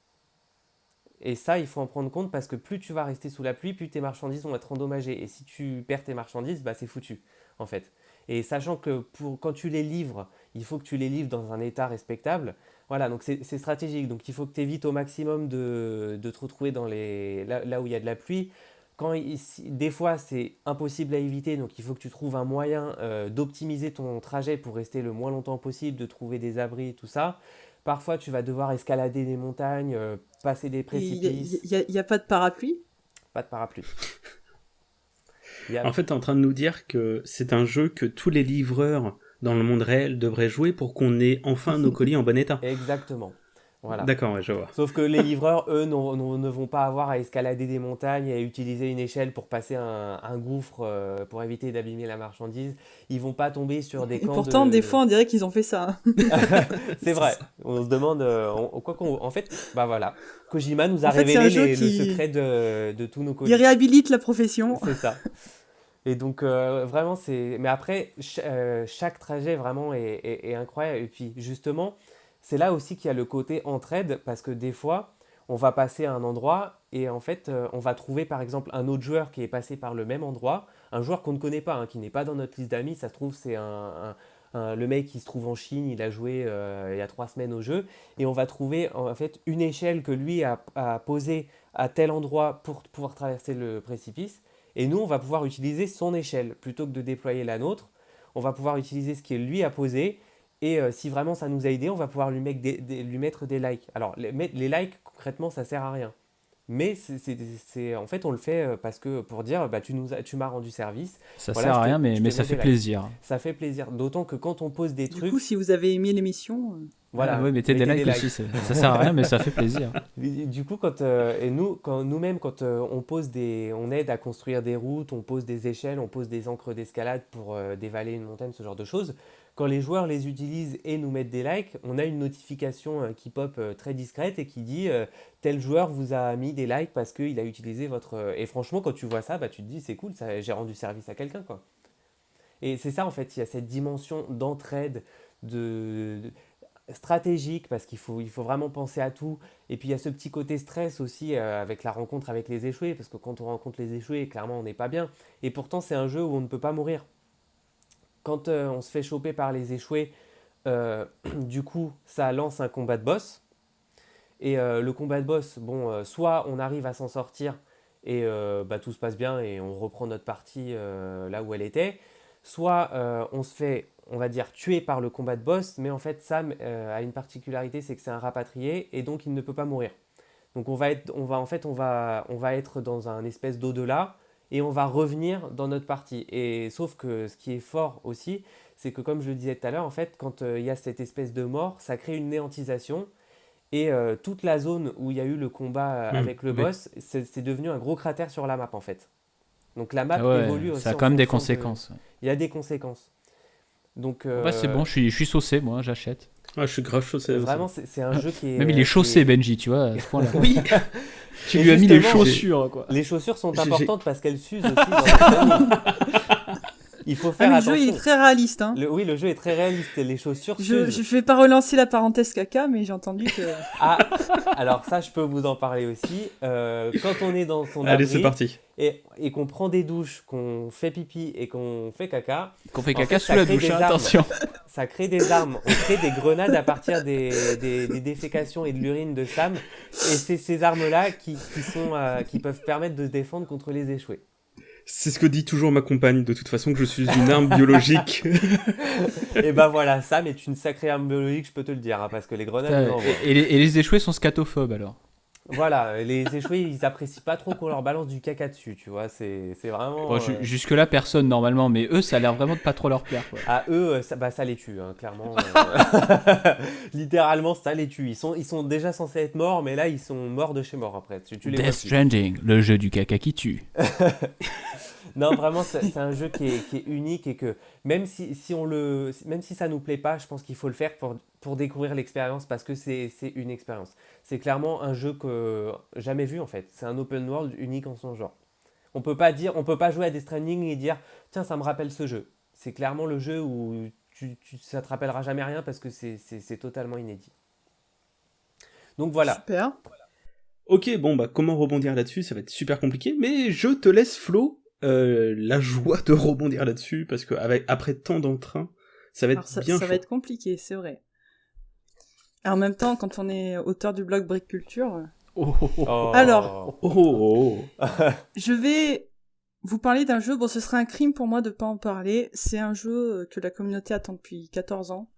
Et ça, il faut en prendre compte parce que plus tu vas rester sous la pluie, plus tes marchandises vont être endommagées. Et si tu perds tes marchandises, bah, c'est foutu, en fait. Et sachant que quand tu les livres, il faut que tu les livres dans un état respectable. Voilà, donc c'est stratégique. Donc il faut que tu évites au maximum de te retrouver là où il y a de la pluie. Des fois, c'est impossible à éviter, donc il faut que tu trouves un moyen d'optimiser ton trajet pour rester le moins longtemps possible, de trouver des abris, tout ça. Parfois, tu vas devoir escalader des montagnes, passer des Et précipices. y a pas de parapluie? Pas de parapluie. Il y a- En fait, t'es en train de nous dire que c'est un jeu que tous les livreurs dans le monde réel devraient jouer pour qu'on ait enfin nos colis en bon état. Exactement. Voilà. D'accord, ouais, je vois. Sauf que les livreurs, eux, ne vont pas avoir à escalader des montagnes et à utiliser une échelle pour passer un gouffre pour éviter d'abîmer la marchandise. Ils vont pas tomber sur des Et camps pourtant, des de... fois, on dirait qu'ils ont fait ça, hein. C'est C'est vrai. ça. On se demande... en fait, bah voilà. Kojima nous a En fait, c'est un révélé jeu le qui secret de tous nos il colis. réhabilite la profession. C'est ça. Et donc, vraiment, c'est. Mais après, chaque trajet vraiment est incroyable. Et puis, justement, c'est là aussi qu'il y a le côté entraide, parce que des fois, on va passer à un endroit et en fait, on va trouver par exemple un autre joueur qui est passé par le même endroit, un joueur qu'on ne connaît pas, hein, qui n'est pas dans notre liste d'amis. Ça se trouve, c'est le mec qui se trouve en Chine, il a joué il y a 3 semaines au jeu, et on va trouver en fait une échelle que lui a posée à tel endroit pour pouvoir traverser le précipice. Et nous, on va pouvoir utiliser son échelle plutôt que de déployer la nôtre. On va pouvoir utiliser ce qu'il lui a posé. Et si vraiment ça nous a aidé, on va pouvoir lui mettre des likes. Alors, les likes, concrètement, ça sert à rien. Mais en fait, on le fait parce que pour dire, bah, tu m'as rendu service. Ça Voilà, sert à je te- rien, je mais te ça mets fait des likes. plaisir. Ça fait plaisir. D'autant que quand on pose des Du trucs, coup, si vous avez aimé l'émission, voilà, Ouais, mettez des mettez likes aussi. Ça sert à rien, mais ça fait plaisir. Du coup, quand nous-mêmes, quand on aide à construire des routes, on pose des échelles, on pose des encres d'escalade pour dévaler une montagne, ce genre de choses, quand les joueurs les utilisent et nous mettent des likes, on a une notification qui pop très discrète et qui dit tel joueur vous a mis des likes parce qu'il a utilisé votre. Et franchement, quand tu vois ça, bah, tu te dis c'est cool, j'ai rendu service à quelqu'un, quoi. Et c'est ça, en fait, il y a cette dimension d'entraide, de stratégique, parce qu'il faut vraiment penser à tout. Et puis il y a ce petit côté stress aussi avec la rencontre avec les échoués, parce que quand on rencontre les échoués, clairement on n'est pas bien. Et pourtant c'est un jeu où on ne peut pas mourir. Quand on se fait choper par les échoués, du coup ça lance un combat de boss. Et le combat de boss, bon, soit on arrive à s'en sortir et bah, tout se passe bien et on reprend notre partie là où elle était, soit on se fait, on va dire, tuer par le combat de boss, mais en fait Sam a une particularité, c'est que c'est un rapatrié et donc il ne peut pas mourir. Donc on va être dans un espèce d'au-delà et on va revenir dans notre partie. Et sauf que ce qui est fort aussi, c'est que comme je le disais tout à l'heure, en fait, quand il y a cette espèce de mort, ça crée une néantisation. Et toute la zone où il y a eu le combat avec le oui. boss, c'est devenu un gros cratère sur la map en fait. Donc la map Ah ouais, évolue aussi ça a en quand même des fonction de... conséquences. Il y a des conséquences. Donc Ouais, c'est bon, je suis saucé, moi, j'achète. Ah, je suis grave chaussé aussi. vraiment, c'est un jeu qui est... Même il est chaussé, Benji, tu vois, à ce point-là. Oui. Tu Et lui as mis les justement, chaussures, quoi. Les chaussures sont J'ai- importantes parce qu'elles s'usent aussi dans le timing. Il faut ah, faire mais le attention. jeu il est très réaliste. Hein. Oui, le jeu est très réaliste et les chaussures Je s'usent. vais pas relancer la parenthèse caca, mais j'ai entendu que. Ah, alors ça, je peux vous en parler aussi. Quand on est dans son Allez, abri c'est parti. et qu'on prend des douches, qu'on fait pipi et qu'on fait caca, Qu'on fait En caca fait, sous ça la crée douche, des hein, armes. attention. ça crée des armes. On crée des grenades à partir des défécations et de l'urine de Sam. Et c'est ces armes-là qui peuvent permettre de se défendre contre les échoués. C'est ce que dit toujours ma compagne, de toute façon, que je suis une arme biologique. Et ben voilà, Sam est une sacrée arme biologique, je peux te le dire, hein, parce que les grenades, on en voit. Et les échoués sont scatophobes, alors. Voilà, les échoués, ils apprécient pas trop qu'on leur balance du caca dessus, tu vois, c'est vraiment... Bon, jusque-là, personne, normalement, mais eux, ça a l'air vraiment de pas trop leur plaire, quoi. À eux, ça les tue, hein, clairement. Littéralement, ça les tue. Ils sont déjà censés être morts, mais là, ils sont morts de chez mort après. Tu les vois Death plus. Stranding, le jeu du caca qui tue. Non, vraiment, c'est un jeu qui est unique et que même si ça nous plaît pas, je pense qu'il faut le faire pour découvrir l'expérience parce que c'est une expérience. C'est clairement un jeu que jamais vu en fait. C'est un open world unique en son genre. On peut pas jouer à Death Stranding et dire tiens, ça me rappelle ce jeu. C'est clairement le jeu où ça te rappellera jamais rien parce que c'est totalement inédit. Donc voilà. Super. Ok, bon, bah, comment rebondir là-dessus? Ça va être super compliqué, mais je te laisse, Flo, la joie de rebondir là-dessus, parce que après tant d'entrain, ça va être Alors, bien ça chaud. va être compliqué, c'est vrai. Alors, en même temps, quand on est auteur du blog Brick Culture, Oh, oh, oh. Oh. Alors. Oh, oh, oh. je vais vous parler d'un jeu. Bon, ce serait un crime pour moi de pas en parler. C'est un jeu que la communauté attend depuis 14 ans.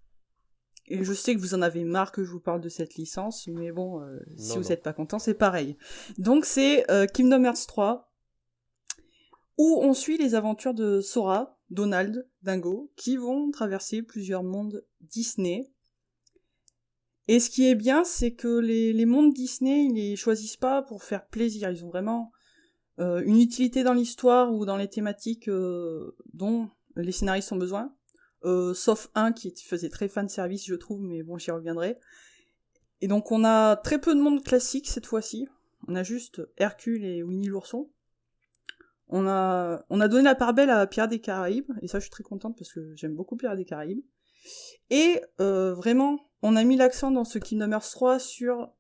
Et je sais que vous en avez marre que je vous parle de cette licence, mais bon, si vous n'êtes pas content, c'est pareil. Donc c'est Kingdom Hearts 3, où on suit les aventures de Sora, Donald, Dingo, qui vont traverser plusieurs mondes Disney. Et ce qui est bien, c'est que les mondes Disney, ils les choisissent pas pour faire plaisir. Ils ont vraiment une utilité dans l'histoire ou dans les thématiques dont les scénaristes ont besoin. Sauf un qui faisait très fan service, je trouve, mais bon, j'y reviendrai. Et donc on a très peu de monde classique cette fois-ci. On a juste Hercule et Winnie l'ourson. On a donné la part belle à Pirates des Caraïbes, et ça je suis très contente parce que j'aime beaucoup Pirates des Caraïbes. Et vraiment, on a mis l'accent dans ce Kingdom Hearts 3 sur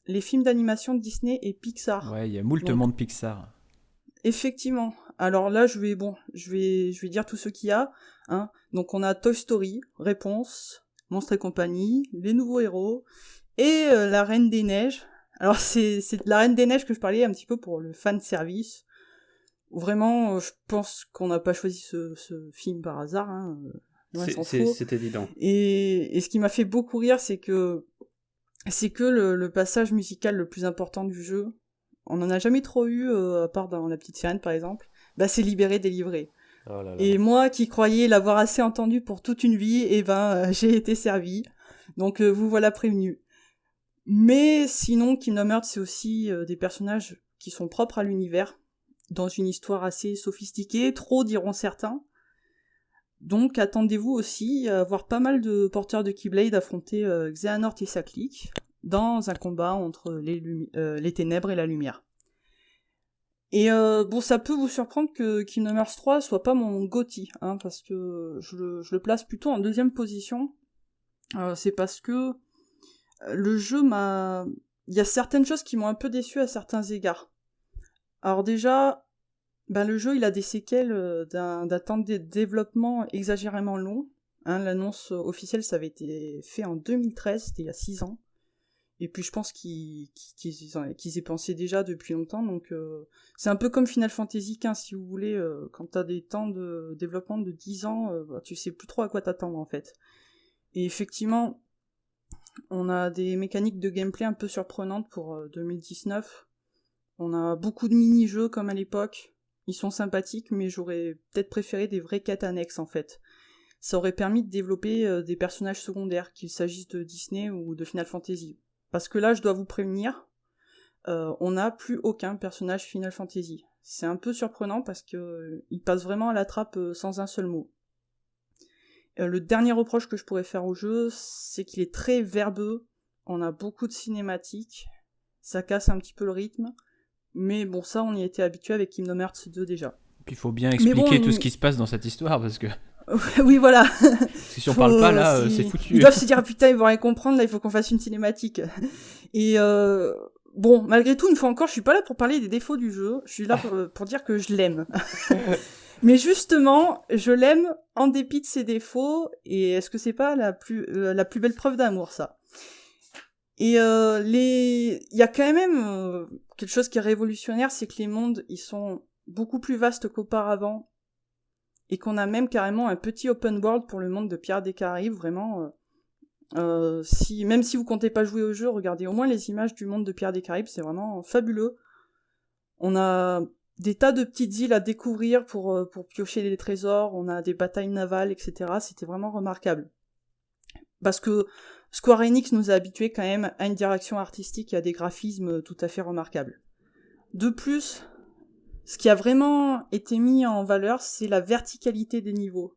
les films d'animation de Disney et Pixar. Ouais, il y a moult Donc, monde Pixar. Effectivement. Alors là, je vais dire tout ce qu'il y a. Hein. Donc on a Toy Story, Réponse, Monstres et compagnie, Les Nouveaux Héros, et La Reine des Neiges. Alors c'est La Reine des Neiges que je parlais un petit peu pour le fan service. Vraiment, je pense qu'on n'a pas choisi ce film par hasard. Hein. Loin s'en faut. C'est évident. Et ce qui m'a fait beaucoup rire, c'est que le passage musical le plus important du jeu, on en a jamais trop eu, à part dans La Petite Sirène par exemple, bah c'est Libéré, délivré. Oh là là. Et moi qui croyais l'avoir assez entendu pour toute une vie, j'ai été servie. Donc vous voilà prévenu. Mais sinon, Kingdom Hearts, c'est aussi des personnages qui sont propres à l'univers, dans une histoire assez sophistiquée, trop diront certains. Donc attendez-vous aussi à voir pas mal de porteurs de Keyblade affronter Xehanort et sa clique dans un combat entre les ténèbres et la lumière. Et bon, ça peut vous surprendre que Kingdom Hearts 3 soit pas mon GOTY, hein, parce que je le place plutôt en deuxième position. C'est parce que le jeu il y a certaines choses qui m'ont un peu déçu à certains égards. Alors déjà, le jeu il a des séquelles d'un temps de développement exagérément long. Hein, l'annonce officielle ça avait été fait en 2013, c'était il y a 6 ans. Et puis je pense qu'ils y pensaient déjà depuis longtemps, donc c'est un peu comme Final Fantasy XV si vous voulez, quand t'as des temps de développement de 10 ans, tu sais plus trop à quoi t'attendre en fait. Et effectivement, on a des mécaniques de gameplay un peu surprenantes pour 2019. On a beaucoup de mini-jeux comme à l'époque. Ils sont sympathiques, mais j'aurais peut-être préféré des vraies quêtes annexes en fait. Ça aurait permis de développer des personnages secondaires, qu'il s'agisse de Disney ou de Final Fantasy. Parce que là, je dois vous prévenir, on n'a plus aucun personnage Final Fantasy. C'est un peu surprenant parce que il passe vraiment à la trappe sans un seul mot. Le dernier reproche que je pourrais faire au jeu, c'est qu'il est très verbeux, on a beaucoup de cinématiques, ça casse un petit peu le rythme, mais bon, ça, on y était habitué avec Kingdom Hearts 2 déjà. Puis il faut bien expliquer tout ce qui se passe dans cette histoire, parce que oui, voilà. si on parle pas là, c'est foutu. Ils doivent se dire, putain, ils vont rien comprendre, là, il faut qu'on fasse une cinématique. Et bon, malgré tout, une fois encore, je suis pas là pour parler des défauts du jeu, je suis là pour dire que je l'aime. Mais justement, je l'aime en dépit de ses défauts, et est-ce que c'est pas la plus belle preuve d'amour, ça? Et il y a quand même quelque chose qui est révolutionnaire, c'est que les mondes, ils sont beaucoup plus vastes qu'auparavant, et qu'on a même carrément un petit open world pour le monde de Pirates des Caraïbes, vraiment. Même si vous comptez pas jouer au jeu, regardez au moins les images du monde de Pirates des Caraïbes, c'est vraiment fabuleux. On a des tas de petites îles à découvrir pour piocher des trésors, on a des batailles navales, etc. C'était vraiment remarquable. Parce que Square Enix nous a habitués quand même à une direction artistique et à des graphismes tout à fait remarquables. De plus, ce qui a vraiment été mis en valeur, c'est la verticalité des niveaux.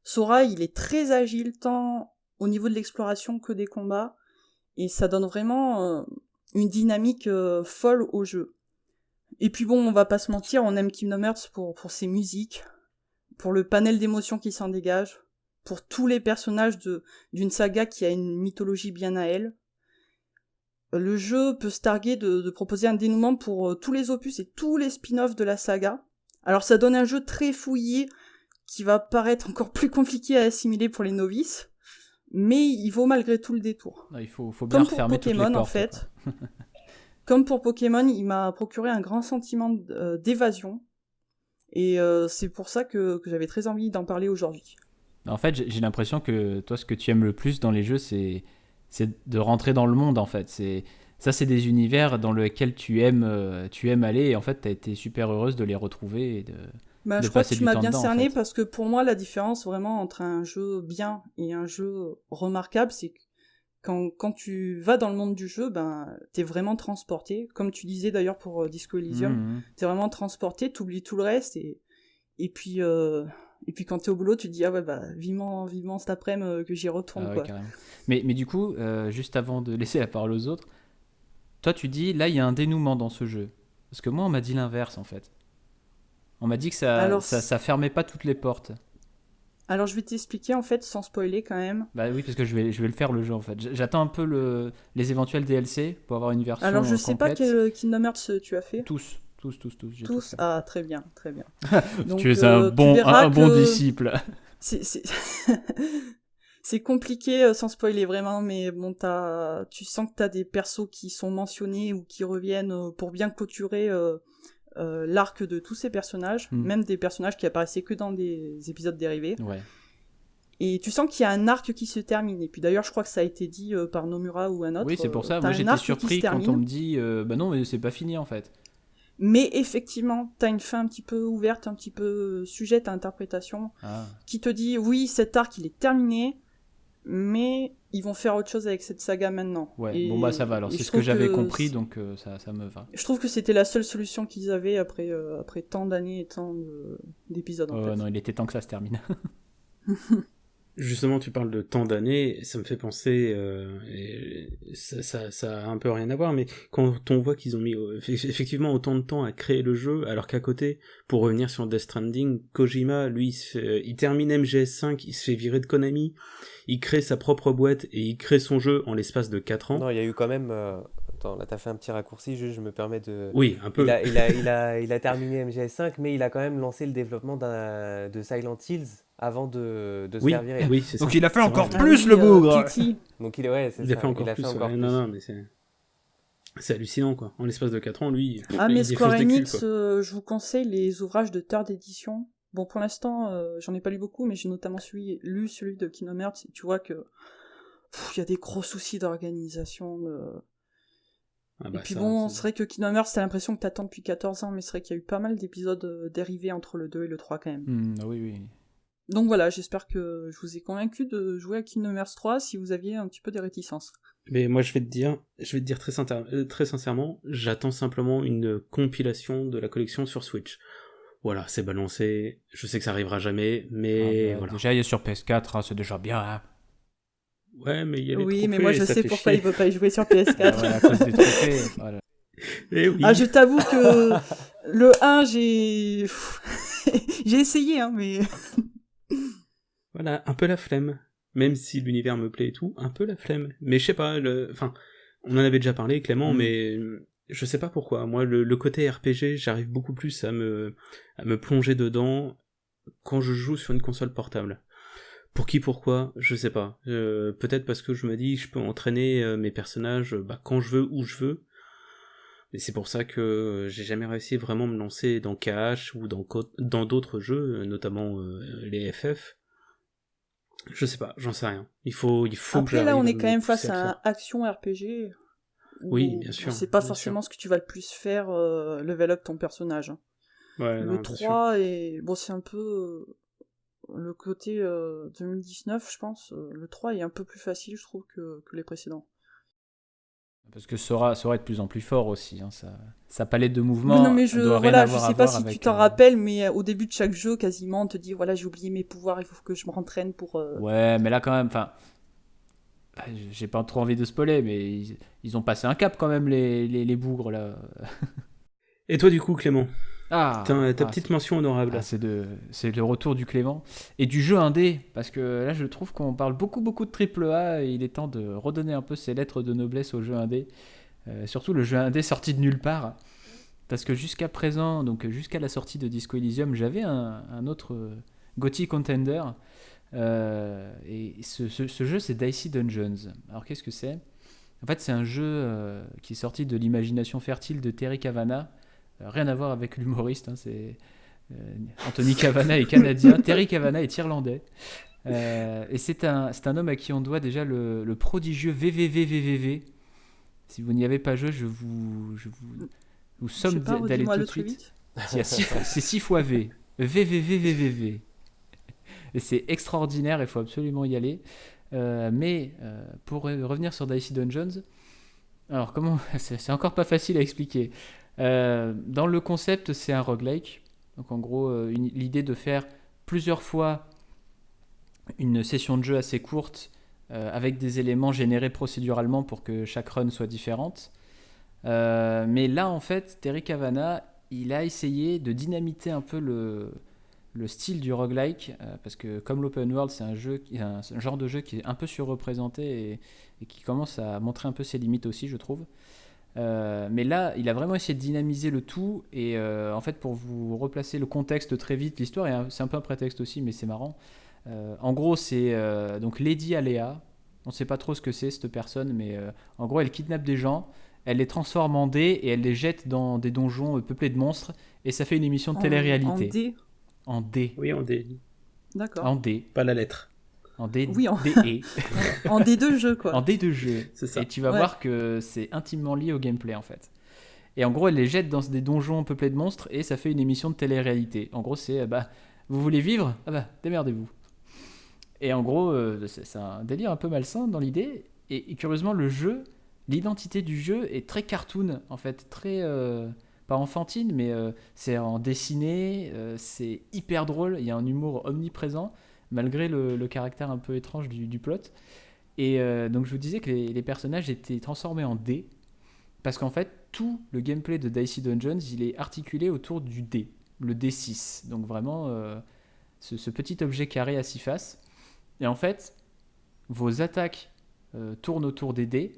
Sora, il est très agile, tant au niveau de l'exploration que des combats, et ça donne vraiment une dynamique folle au jeu. Et puis bon, on va pas se mentir, on aime Kingdom Hearts pour ses musiques, pour le panel d'émotions qui s'en dégage, pour tous les personnages d'une saga qui a une mythologie bien à elle. Le jeu peut se targuer de proposer un dénouement pour tous les opus et tous les spin-offs de la saga. Alors ça donne un jeu très fouillé, qui va paraître encore plus compliqué à assimiler pour les novices, mais il vaut malgré tout le détour. Il faut bien refermer toutes les portes. Comme pour Pokémon, en fait. Comme pour Pokémon, il m'a procuré un grand sentiment d'évasion, et c'est pour ça que j'avais très envie d'en parler aujourd'hui. En fait, j'ai l'impression que toi, ce que tu aimes le plus dans les jeux, c'est de rentrer dans le monde, en fait. C'est des univers dans lesquels tu aimes aller, et en fait, tu as été super heureuse de les retrouver et de je crois que tu m'as bien cerné, en fait. parce que pour moi, la différence vraiment entre un jeu bien et un jeu remarquable, c'est que quand tu vas dans le monde du jeu, t'es vraiment transporté. Comme tu disais d'ailleurs pour Disco Elysium, t'es vraiment transporté, t'oublies tout le reste, et puis quand t'es au boulot, tu te dis vivement cet après-midi que j'y retourne. Ouais, carrément. Mais du coup, juste avant de laisser la parole aux autres, toi tu dis là il y a un dénouement dans ce jeu. Parce que moi on m'a dit l'inverse en fait. On m'a dit que ça fermait pas toutes les portes. Alors je vais t'expliquer en fait sans spoiler quand même. Bah oui, parce que je vais le faire le jeu en fait. J'attends un peu les éventuels DLC pour avoir une version complète. Alors je sais complète. pas quel Kingdom Hearts tu as fait. Tous. Tous. Ah très bien. Donc, tu es un bon disciple. C'est compliqué sans spoiler vraiment, mais bon, tu sens que t'as des persos qui sont mentionnés ou qui reviennent pour bien clôturer l'arc de tous ces personnages, même des personnages qui apparaissaient que dans des épisodes dérivés. Ouais. Et tu sens qu'il y a un arc qui se termine. Et puis d'ailleurs, je crois que ça a été dit par Nomura ou un autre. Oui, c'est pour ça. Moi, j'étais surpris quand on me dit non, mais c'est pas fini en fait. Mais effectivement, t'as une fin un petit peu ouverte, un petit peu sujette à interprétation, qui te dit, oui, cet arc, il est terminé, mais ils vont faire autre chose avec cette saga maintenant. Ouais, et, bon bah ça va, alors c'est ce que j'avais compris, donc ça me va. Je trouve que c'était la seule solution qu'ils avaient après tant d'années et tant d'épisodes, en fait. Non, il était temps que ça se termine. Justement, tu parles de tant d'années, ça me fait penser, et ça a un peu rien à voir, mais quand on voit qu'ils ont mis effectivement autant de temps à créer le jeu, alors qu'à côté, pour revenir sur Death Stranding, Kojima, lui, il termine MGS5, il se fait virer de Konami, il crée sa propre boîte et il crée son jeu en l'espace de 4 ans. Non, il y a eu quand même... Attends, là t'as fait un petit raccourci, je me permets de... Oui, un peu. Il a terminé MGS5, mais il a quand même lancé le développement de Silent Hills avant de se faire virer. Oui, c'est ça. Donc il a fait encore vrai. plus le bougre. Donc il a fait encore plus. Non, mais c'est hallucinant, quoi. En l'espace de 4 ans, lui, mais il Square défonce des culs, Enix, je vous conseille les ouvrages de third edition. Bon, pour l'instant, j'en ai pas lu beaucoup, mais j'ai notamment lu celui de Kingdom Hearts, et tu vois que il y a des gros soucis d'organisation. Et puis c'est vrai que Kingdom Hearts, t'as l'impression que t'attends depuis 14 ans, mais c'est vrai qu'il y a eu pas mal d'épisodes dérivés entre le 2 et le 3 quand même. Oui. Donc voilà, j'espère que je vous ai convaincu de jouer à Kingdom Hearts 3 si vous aviez un petit peu des réticences. Mais moi, je vais te dire très sincèrement, j'attends simplement une compilation de la collection sur Switch. Voilà, c'est balancé, je sais que ça arrivera jamais, mais voilà. Déjà, il est sur PS4, c'est déjà bien, hein. Ouais, mais il y a les trophées. Oui, mais moi je sais pourquoi il veut pas y jouer sur PS4. Ouais, à cause des trophées, voilà. Et oui. Ah, je t'avoue que le 1, j'ai essayé, hein, mais... Voilà, un peu la flemme. Même si l'univers me plaît et tout, un peu la flemme. Mais je sais pas, enfin, on en avait déjà parlé, Clément, mais je sais pas pourquoi. Moi, le côté RPG, j'arrive beaucoup plus à me plonger dedans quand je joue sur une console portable. Pour qui, pourquoi, je sais pas. Peut-être parce que je me dis que je peux entraîner mes personnages quand je veux, où je veux. Et c'est pour ça que j'ai jamais réussi vraiment à me lancer dans KH ou dans d'autres jeux, notamment les FF. Je sais pas, j'en sais rien. Il faut Après, que là, on j'arrive est quand même face à à un action RPG. Oui, bien sûr. C'est pas bien forcément sûr. ce que tu vas le plus faire level up ton personnage. Ouais, Le non, bien sûr. 3 est... Bon, c'est un peu... le côté 2019, je pense. Le 3 est un peu plus facile, je trouve, que les précédents. Parce que ça aura de plus en plus fort aussi, hein, sa palette de mouvements Non, mais doit rien avoir je à sais pas voir si avec, tu t'en rappelles, mais au début de chaque jeu, quasiment, on te dit, voilà, j'ai oublié mes pouvoirs, il faut que je me rentraîne pour... Ouais, mais là quand même, enfin... J'ai pas trop envie de spoiler, mais ils ont passé un cap quand même, les bougres, là. Et toi, du coup, Clément, ta petite mention honorable. c'est le retour du Clément. Et du jeu indé, parce que là, je trouve qu'on parle beaucoup de AAA, et il est temps de redonner un peu ses lettres de noblesse au jeu indé. Surtout le jeu indé sorti de nulle part. Parce que jusqu'à présent, donc jusqu'à la sortie de Disco Elysium, j'avais un autre GOTY Contender. Et ce jeu, c'est Dicey Dungeons. Alors, qu'est-ce que c'est ? En fait, c'est un jeu qui est sorti de l'imagination fertile de Terry Cavanagh. Rien à voir avec l'humoriste, hein, c'est Anthony Cavanagh est canadien, Terry Cavanagh est irlandais. Et c'est un homme à qui on doit déjà le prodigieux VVVVVV. Si vous n'y avez pas joué, je vous somme d'aller tout de suite. C'est 6 fois V. VVVVVV. Et c'est extraordinaire, il faut absolument y aller. Mais pour revenir sur Dicey Dungeons, alors comment c'est encore pas facile à expliquer. Dans le concept, c'est un roguelike. Donc en gros, l'idée de faire plusieurs fois une session de jeu assez courte avec des éléments générés procéduralement pour que chaque run soit différente. Mais là, en fait, Terry Cavanagh, il a essayé de dynamiter un peu le style du roguelike, parce que comme l'open world, c'est un genre de jeu qui est un peu surreprésenté et qui commence à montrer un peu ses limites aussi, je trouve. Mais là, il a vraiment essayé de dynamiser le tout, et en fait, pour vous replacer le contexte très vite, l'histoire, c'est un peu un prétexte aussi, mais c'est marrant. En gros, c'est donc Lady Aléa. On ne sait pas trop ce que c'est cette personne, mais en gros, elle kidnappe des gens, elle les transforme en dés et elle les jette dans des donjons peuplés de monstres, et ça fait une émission de télé-réalité. En D. En D. Oui, en D. D'accord. En D. Pas la lettre. En D. Oui, en D. D de jeu, quoi. En D de jeu. C'est ça. Et tu vas voir que c'est intimement lié au gameplay, en fait. Et en gros, elle les jette dans des donjons peuplés de monstres et ça fait une émission de télé-réalité. En gros, c'est vous voulez vivre? Ah bah, démerdez-vous. Et en gros, c'est un délire un peu malsain dans l'idée. Et curieusement, l'identité du jeu est très cartoon, en fait, très pas enfantine, mais c'est en dessiné, c'est hyper drôle. Il y a un humour omniprésent malgré le caractère un peu étrange du plot. Et donc je vous disais que les personnages étaient transformés en dés, parce qu'en fait, tout le gameplay de Dicey Dungeons, il est articulé autour du dé, le D6. Donc vraiment, ce petit objet carré à 6 faces. Et en fait, vos attaques tournent autour des dés,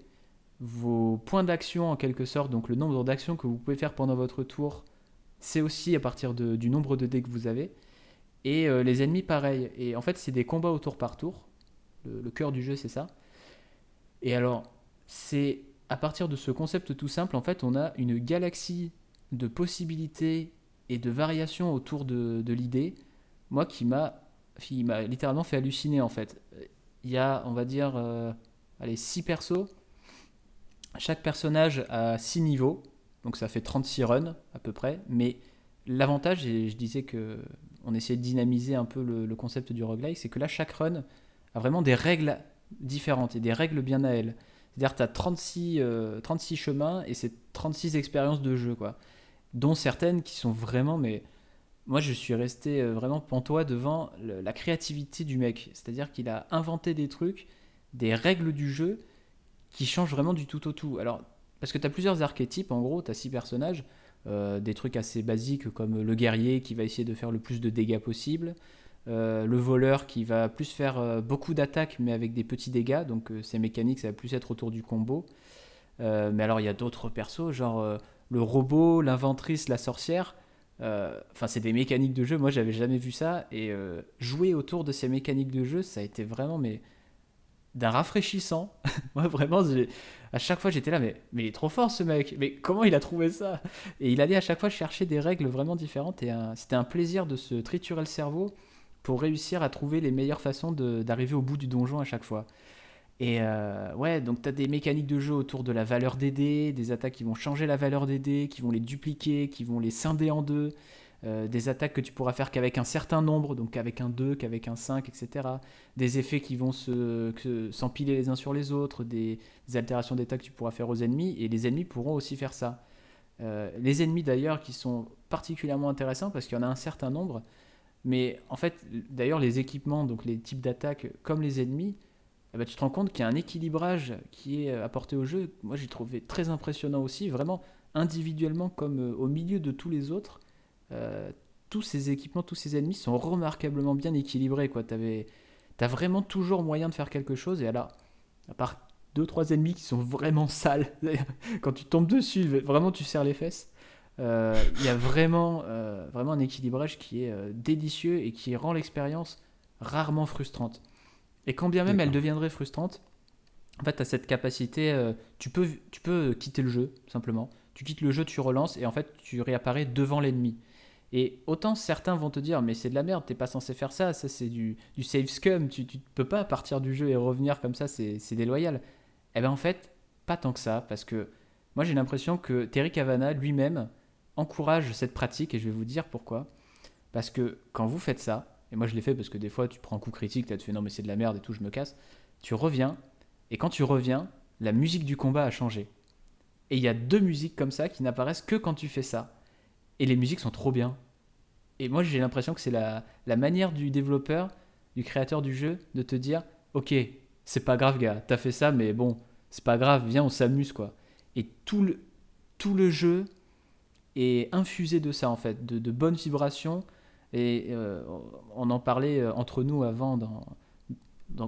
vos points d'action en quelque sorte, donc le nombre d'actions que vous pouvez faire pendant votre tour, c'est aussi à partir du nombre de dés que vous avez. Et les ennemis, pareil. Et en fait, c'est des combats au tour par tour. Le cœur du jeu, c'est ça. Et alors, c'est à partir de ce concept tout simple, en fait, on a une galaxie de possibilités et de variations autour de l'idée, moi, qui m'a littéralement fait halluciner, en fait. Il y a, on va dire, 6 persos. Chaque personnage a 6 niveaux, donc ça fait 36 runs à peu près. Mais l'avantage, et je disais que on essayait de dynamiser un peu le concept du roguelike, c'est que là, chaque run a vraiment des règles différentes et des règles bien à elle. C'est-à-dire que tu as 36 chemins et c'est 36 expériences de jeu, quoi. Dont certaines qui sont vraiment... Mais moi, je suis resté vraiment pantois devant la créativité du mec. C'est-à-dire qu'il a inventé des trucs, des règles du jeu qui changent vraiment du tout au tout. Alors, parce que tu as plusieurs archétypes, en gros, tu as 6 personnages, des trucs assez basiques comme le guerrier qui va essayer de faire le plus de dégâts possible, le voleur qui va plus faire beaucoup d'attaques mais avec des petits dégâts, donc ces mécaniques ça va plus être autour du combo. Mais alors il y a d'autres persos, genre le robot, l'inventrice, la sorcière. Enfin, c'est des mécaniques de jeu, moi j'avais jamais vu ça, et jouer autour de ces mécaniques de jeu, ça a été vraiment d'un rafraîchissant. Moi vraiment, à chaque fois j'étais là, mais il est trop fort ce mec, mais comment il a trouvé ça? Et il allait à chaque fois chercher des règles vraiment différentes, et c'était un plaisir de se triturer le cerveau pour réussir à trouver les meilleures façons d'arriver au bout du donjon à chaque fois. Et ouais, donc tu as des mécaniques de jeu autour de la valeur des dés, des attaques qui vont changer la valeur des dés, qui vont les dupliquer, qui vont les scinder en deux, des attaques que tu pourras faire qu'avec un certain nombre, donc qu'avec un 2, qu'avec un 5, etc. Des effets qui vont s'empiler les uns sur les autres, des altérations d'état que tu pourras faire aux ennemis, et les ennemis pourront aussi faire ça. Les ennemis d'ailleurs qui sont particulièrement intéressants parce qu'il y en a un certain nombre, mais en fait, d'ailleurs, les équipements, donc les types d'attaques comme les ennemis, eh ben, tu te rends compte qu'il y a un équilibrage qui est apporté au jeu. Moi, j'ai trouvé très impressionnant aussi, vraiment individuellement comme au milieu de tous les autres. Tous ces équipements, tous ces ennemis sont remarquablement bien équilibrés, quoi. T'as vraiment toujours moyen de faire quelque chose, et alors, à part 2-3 ennemis qui sont vraiment sales, quand tu tombes dessus, vraiment tu serres les fesses. Il y a vraiment un équilibrage qui est délicieux et qui rend l'expérience rarement frustrante. Et quand bien même elle deviendrait frustrante, en fait, tu as cette capacité, tu peux quitter le jeu, simplement. Tu quittes le jeu, tu relances, et en fait, tu réapparais devant l'ennemi. Et autant certains vont te dire, mais c'est de la merde, t'es pas censé faire ça, ça c'est du save scum, tu peux pas partir du jeu et revenir comme ça, c'est déloyal. Eh ben en fait, pas tant que ça, parce que moi j'ai l'impression que Terry Cavanagh lui-même encourage cette pratique, et je vais vous dire pourquoi. Parce que quand vous faites ça, et moi je l'ai fait parce que des fois tu prends un coup critique, tu te fais non mais c'est de la merde et tout, je me casse, tu reviens, et quand tu reviens, la musique du combat a changé. Et il y a 2 musiques comme ça qui n'apparaissent que quand tu fais ça. Et les musiques sont trop bien. Et moi j'ai l'impression que c'est la manière du développeur, du créateur du jeu, de te dire ok, c'est pas grave gars, t'as fait ça mais bon, c'est pas grave, viens on s'amuse quoi. Et tout le jeu est infusé de ça en fait, de bonnes vibrations. Et on en parlait entre nous avant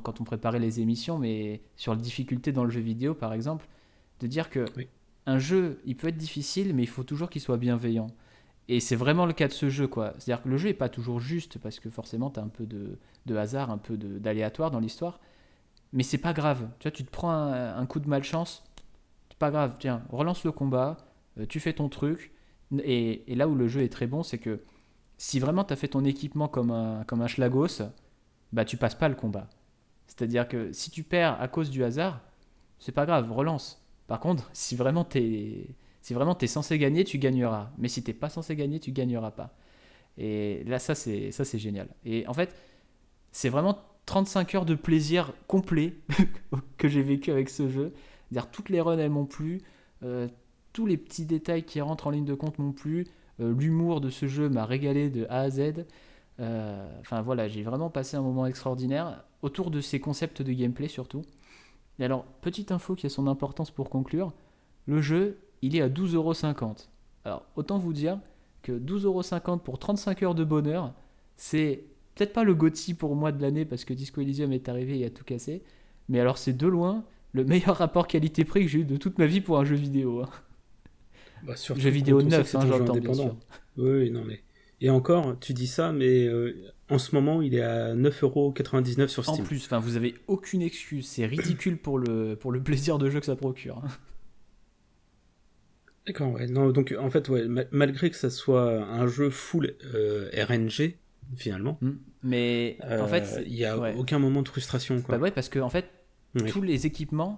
quand on préparait les émissions, mais sur la difficulté dans le jeu vidéo par exemple, de dire que un jeu il peut être difficile mais il faut toujours qu'il soit bienveillant. Et c'est vraiment le cas de ce jeu, quoi. C'est-à-dire que le jeu n'est pas toujours juste, parce que forcément, tu as un peu de hasard, un peu d'aléatoire dans l'histoire. Mais c'est pas grave. Tu vois, tu te prends un coup de malchance, c'est pas grave. Tiens, relance le combat, tu fais ton truc. Et là où le jeu est très bon, c'est que si vraiment tu as fait ton équipement comme un schlagos, bah tu passes pas le combat. C'est-à-dire que si tu perds à cause du hasard, c'est pas grave, relance. Par contre, si Si vraiment t'es censé gagner, tu gagneras. Mais si t'es pas censé gagner, tu gagneras pas. Et là, ça c'est génial. Et en fait, c'est vraiment 35 heures de plaisir complet que j'ai vécu avec ce jeu. C'est-à-dire toutes les runs, elles m'ont plu. Tous les petits détails qui rentrent en ligne de compte m'ont plu. L'humour de ce jeu m'a régalé de A à Z. Enfin voilà, j'ai vraiment passé un moment extraordinaire autour de ces concepts de gameplay surtout. Et alors, petite info qui a son importance pour conclure, le jeu, il est à 12,50€. Alors, autant vous dire que 12,50€ pour 35 heures de bonheur, c'est peut-être pas le GOTY pour moi de l'année parce que Disco Elysium est arrivé et a tout cassé, mais alors c'est de loin le meilleur rapport qualité-prix que j'ai eu de toute ma vie pour un jeu vidéo. Bah, surtout Jeu vidéo quand on sait que neuf, c'est un jeu j'entends bien sûr. indépendant. Oui, non mais... Et encore, tu dis ça, mais en ce moment, il est à 9,99€ sur En Steam. plus, vous avez aucune excuse, c'est ridicule pour le plaisir de jeu que ça procure. D'accord, ouais. Non, donc en fait, ouais, malgré que ça soit un jeu full RNG, finalement, Mais en fait, il n'y a ouais. aucun moment de frustration, quoi. Bah ouais, parce que en fait, Oui. tous les équipements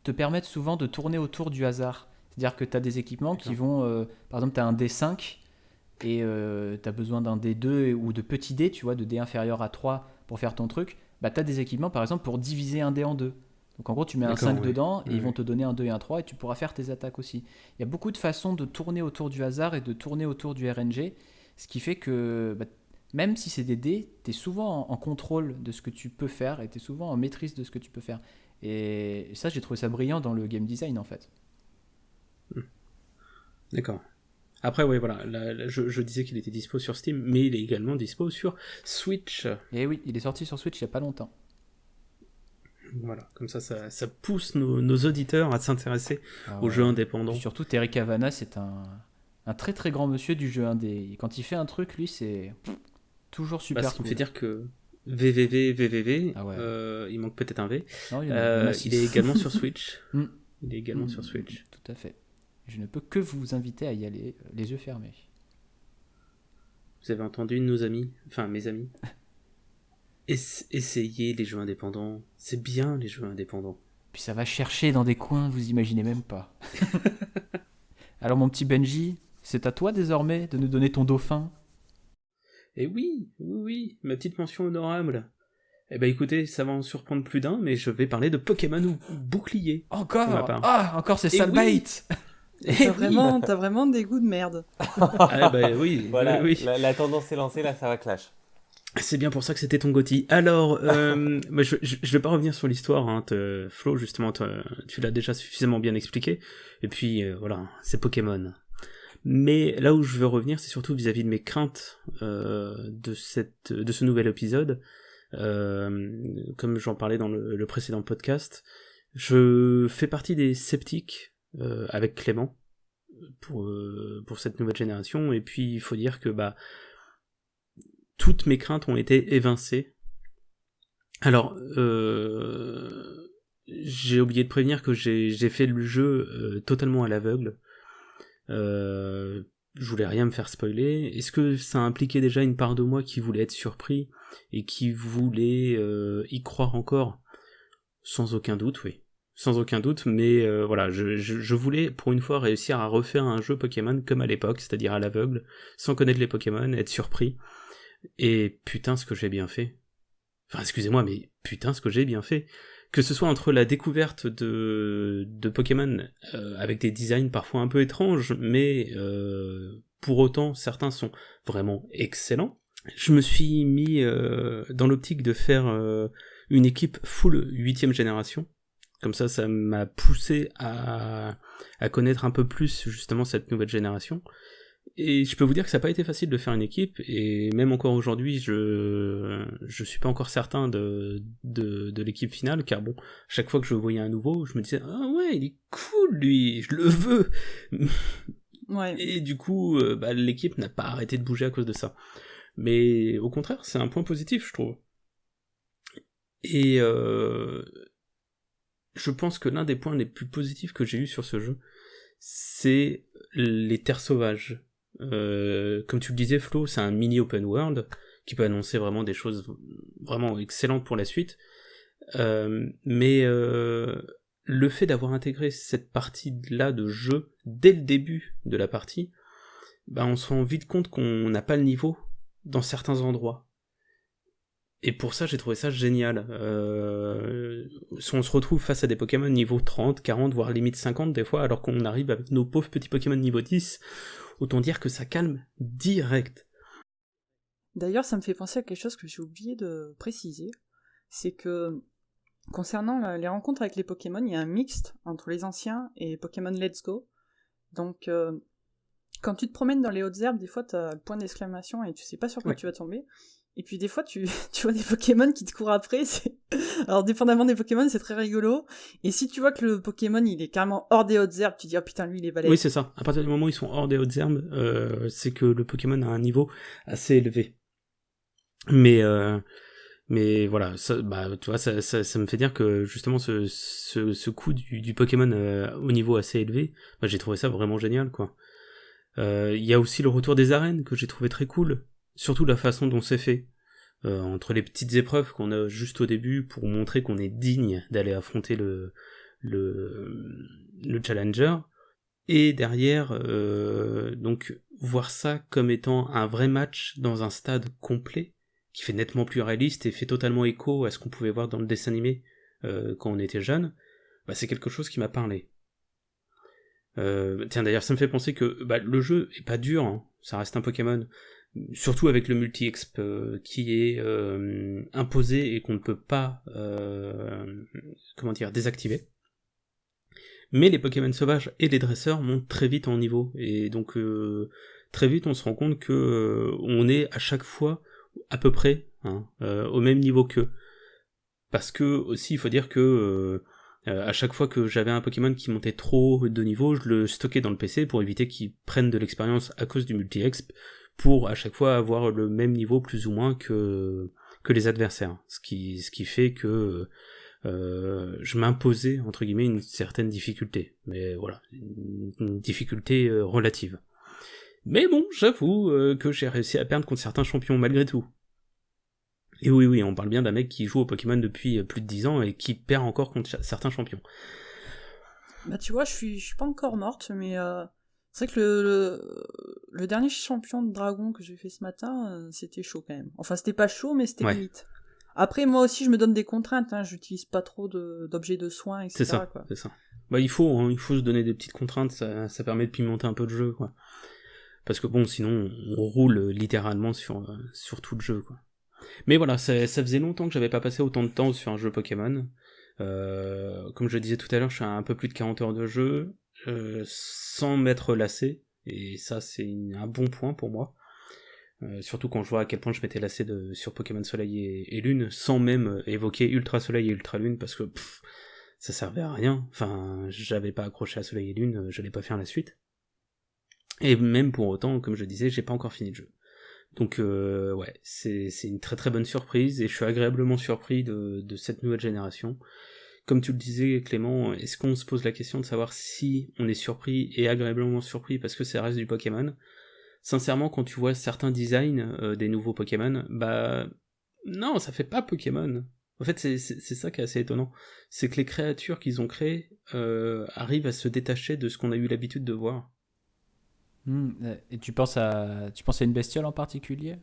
te permettent souvent de tourner autour du hasard. C'est-à-dire que tu as des équipements qui vont... par exemple, tu as un D5 et tu as besoin d'un D2 ou de petits dés, tu vois, de dés inférieurs à 3 pour faire ton truc. Bah, tu as des équipements, par exemple, pour diviser un dé en deux. Donc en gros, tu mets un 5 dedans et ils vont te donner un 2 et un 3 et tu pourras faire tes attaques aussi. Il y a beaucoup de façons de tourner autour du hasard et de tourner autour du RNG, ce qui fait que même si c'est des dés, tu es souvent en contrôle de ce que tu peux faire et tu es souvent en maîtrise de ce que tu peux faire. Et ça, j'ai trouvé ça brillant dans le game design en fait. D'accord. Après, ouais, voilà, là, je disais qu'il était dispo sur Steam, mais il est également dispo sur Switch. Et oui, il est sorti sur Switch il n'y a pas longtemps. Voilà, comme ça pousse nos auditeurs à s'intéresser aux jeux indépendants. Et surtout, Terry Cavana, c'est un très très grand monsieur du jeu indé. Et quand il fait un truc, lui, c'est toujours super Ce qui cool. me fait dire que VVV, Ah ouais. Il manque peut-être un V. Non, il y en a il est également sur Switch. Mm. Il est également sur Switch. Tout à fait. Je ne peux que vous inviter à y aller, les yeux fermés. Vous avez entendu nos amis, enfin mes amis. Essayez les jeux indépendants. C'est bien les jeux indépendants. Puis ça va chercher dans des coins, vous imaginez même pas. Alors mon petit Benji, c'est à toi désormais de nous donner ton dauphin. Et oui, ma petite mention honorable. Eh ben écoutez, ça va en surprendre plus d'un, mais je vais parler de Pokémon Bouclier. Encore ces Et sales oui. bites. T'as vraiment des goûts de merde. Ah bah oui, Voilà, oui. la tendance est lancée, là ça va clash. C'est bien pour ça que c'était ton GOTY. Alors, moi, je vais pas revenir sur l'histoire, hein, Flo, justement, tu l'as déjà suffisamment bien expliqué, et puis voilà, c'est Pokémon. Mais là où je veux revenir, c'est surtout vis-à-vis de mes craintes de ce nouvel épisode. Comme j'en parlais dans le précédent podcast, je fais partie des sceptiques avec Clément pour cette nouvelle génération, et puis il faut dire que toutes mes craintes ont été évincées. Alors, j'ai oublié de prévenir que j'ai fait le jeu totalement à l'aveugle. Je voulais rien me faire spoiler. Est-ce que ça impliquait déjà une part de moi qui voulait être surpris et qui voulait y croire encore? Sans aucun doute, oui. Sans aucun doute, mais voilà, je voulais pour une fois réussir à refaire un jeu Pokémon comme à l'époque, c'est-à-dire à l'aveugle, sans connaître les Pokémon, être surpris. Et putain ce que j'ai bien fait. Enfin excusez-moi, mais putain ce que j'ai bien fait. Que ce soit entre la découverte de Pokémon avec des designs parfois un peu étranges, mais pour autant certains sont vraiment excellents. Je me suis mis dans l'optique de faire une équipe full 8ème génération. Comme ça m'a poussé à connaître un peu plus justement cette nouvelle génération. Et je peux vous dire que ça n'a pas été facile de faire une équipe, et même encore aujourd'hui, je suis pas encore certain de l'équipe finale, car bon, chaque fois que je voyais un nouveau, je me disais, ah ouais, il est cool lui, je le veux. Ouais. Et du coup, l'équipe n'a pas arrêté de bouger à cause de ça. Mais au contraire, c'est un point positif, je trouve. Et je pense que l'un des points les plus positifs que j'ai eu sur ce jeu, c'est les terres sauvages. Comme tu le disais Flo, c'est un mini open world qui peut annoncer vraiment des choses vraiment excellentes pour la suite, mais le fait d'avoir intégré cette partie-là de jeu dès le début de la partie, bah on se rend vite compte qu'on n'a pas le niveau dans certains endroits. Et pour ça, j'ai trouvé ça génial. On se retrouve face à des Pokémon niveau 30, 40, voire limite 50 des fois, alors qu'on arrive avec nos pauvres petits Pokémon niveau 10, autant dire que ça calme direct. D'ailleurs, ça me fait penser à quelque chose que j'ai oublié de préciser, c'est que concernant les rencontres avec les Pokémon, il y a un mixte entre les anciens et Pokémon Let's Go. Donc, quand tu te promènes dans les hautes herbes, des fois, tu as le point d'exclamation et tu sais pas sur quoi tu vas tomber. Et puis des fois, tu vois des Pokémon qui te courent après. Alors, dépendamment des Pokémon, c'est très rigolo. Et si tu vois que le Pokémon, il est carrément hors des hautes herbes, tu te dis, oh putain, lui, il est balèze. Oui, c'est ça. À partir du moment où ils sont hors des hautes herbes, c'est que le Pokémon a un niveau assez élevé. Mais voilà, ça, tu vois, ça me fait dire que justement ce coup du Pokémon au niveau assez élevé, j'ai trouvé ça vraiment génial, quoi. Il y a aussi le retour des arènes que j'ai trouvé très cool, surtout la façon dont c'est fait. Entre les petites épreuves qu'on a juste au début pour montrer qu'on est digne d'aller affronter le challenger, et derrière, donc voir ça comme étant un vrai match dans un stade complet, qui fait nettement plus réaliste et fait totalement écho à ce qu'on pouvait voir dans le dessin animé quand on était jeune, c'est quelque chose qui m'a parlé. Tiens, d'ailleurs, ça me fait penser que le jeu est pas dur, hein, ça reste un Pokémon, surtout avec le multi-exp qui est imposé et qu'on ne peut pas désactiver. Mais les Pokémon sauvages et les dresseurs montent très vite en niveau, et donc très vite on se rend compte que on est à chaque fois à peu près au même niveau qu'eux. Parce que aussi il faut dire que à chaque fois que j'avais un Pokémon qui montait trop haut de niveau, je le stockais dans le PC pour éviter qu'il prenne de l'expérience à cause du multi-exp, pour à chaque fois avoir le même niveau plus ou moins que les adversaires. Ce qui fait que je m'imposais entre guillemets une certaine difficulté. Mais voilà, une difficulté relative. Mais bon, j'avoue que j'ai réussi à perdre contre certains champions malgré tout. Et oui, on parle bien d'un mec qui joue au Pokémon depuis plus de 10 ans et qui perd encore contre certains champions. Bah tu vois, je suis pas encore morte, mais c'est vrai que le dernier champion de dragon que j'ai fait ce matin, c'était chaud quand même. Enfin, c'était pas chaud, mais c'était limite. Après, moi aussi, je me donne des contraintes, j'utilise pas trop d'objets de soins, etc. C'est ça, quoi. C'est ça. Il faut se donner des petites contraintes, ça permet de pimenter un peu le jeu, quoi. Parce que bon, sinon, on roule littéralement sur tout le jeu, quoi. Mais voilà, ça faisait longtemps que j'avais pas passé autant de temps sur un jeu Pokémon. Comme je le disais tout à l'heure, je suis à un peu plus de 40 heures de jeu, sans m'être lassé, et ça c'est un bon point pour moi. Surtout quand je vois à quel point je m'étais lassé sur Pokémon Soleil et Lune, sans même évoquer Ultra Soleil et Ultra Lune, parce que ça servait à rien. Enfin, j'avais pas accroché à Soleil et Lune, j'allais pas faire la suite. Et même pour autant, comme je disais, j'ai pas encore fini le jeu. Donc ouais, c'est une très très bonne surprise, et je suis agréablement surpris de cette nouvelle génération. Comme tu le disais, Clément, est-ce qu'on se pose la question de savoir si on est surpris et agréablement surpris parce que ça reste du Pokémon ? Sincèrement, quand tu vois certains designs des nouveaux Pokémon, non, ça fait pas Pokémon. En fait, c'est ça qui est assez étonnant. C'est que les créatures qu'ils ont créées arrivent à se détacher de ce qu'on a eu l'habitude de voir. Et tu penses à une bestiole en particulier ?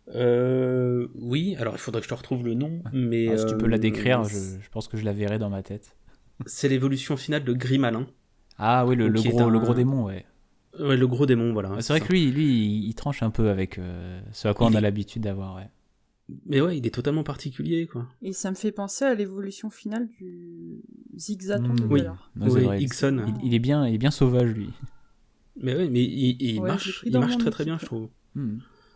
Oui, alors il faudrait que je te retrouve le nom, mais... si tu peux la décrire, je pense que je la verrai dans ma tête. C'est l'évolution finale de Grimalin. Ah oui, le gros démon, ouais. Ouais, le gros démon, voilà. C'est vrai que lui, il tranche un peu avec ce à quoi on a l'habitude d'avoir, ouais. Mais ouais, il est totalement particulier, quoi. Et ça me fait penser à l'évolution finale du Zigzaton de oui. l'heure. Oui, Ixon. Il est bien sauvage, lui. Mais ouais, mais il marche très très bien, je trouve.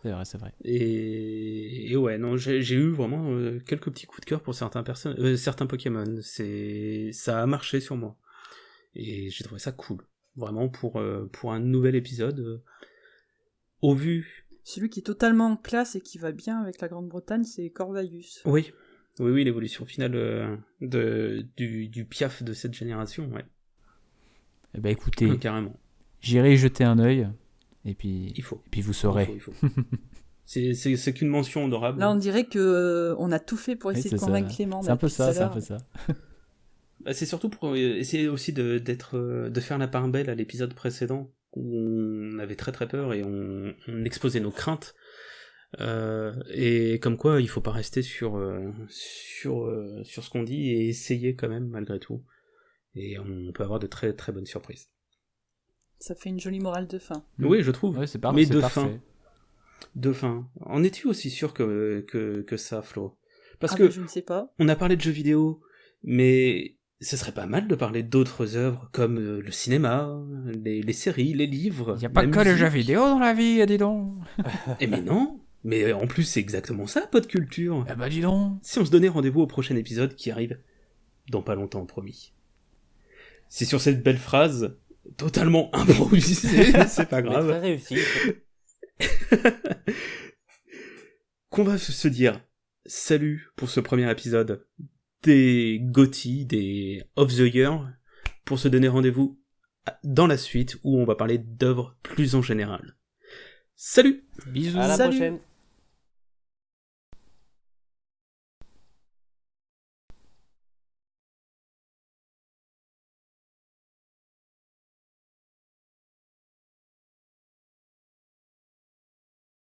C'est vrai. Et ouais, non, j'ai eu vraiment quelques petits coups de cœur pour certains Pokémon. Ça a marché sur moi. Et j'ai trouvé ça cool. Vraiment pour un nouvel épisode. Au vu... Celui qui est totalement en classe et qui va bien avec la Grande-Bretagne, c'est Corvallis. Oui, l'évolution finale du Piaf de cette génération, ouais. Eh ben écoutez, carrément. J'irai y jeter un œil, et puis, il faut. Et puis vous saurez. Il faut. C'est qu'une mention honorable. Là, on dirait que on a tout fait pour essayer de convaincre Clément. C'est un peu ça. Bah, c'est surtout pour essayer aussi de faire la part belle à l'épisode précédent où on avait très très peur et on exposait nos craintes. Et comme quoi, il faut pas rester sur ce qu'on dit et essayer quand même malgré tout. Et on peut avoir de très très bonnes surprises. Ça fait une jolie morale de fin. Oui, je trouve. Ouais, c'est Mais c'est de parfait. fin. De fin. En es-tu aussi sûr que ça, Flo? Parce Ah que bah, je ne sais pas. on a parlé de jeux vidéo, mais ce serait pas mal de parler d'autres œuvres comme le cinéma, les séries, les livres. Il n'y a pas la que les jeux musique. vidéo dans la vie, dis donc. Eh mais non. Mais en plus, c'est exactement ça, Pod Culture. Eh bah dis donc. Si on se donnait rendez-vous au prochain épisode qui arrive dans pas longtemps, promis. C'est sur cette belle phrase, totalement improvisée, c'est pas Mais grave, très réussi. qu'on va se dire salut pour ce premier épisode des GOTY, des Of the Year, pour se donner rendez-vous dans la suite où on va parler d'œuvres plus en général. Salut! Bisous. À la Salut. prochaine.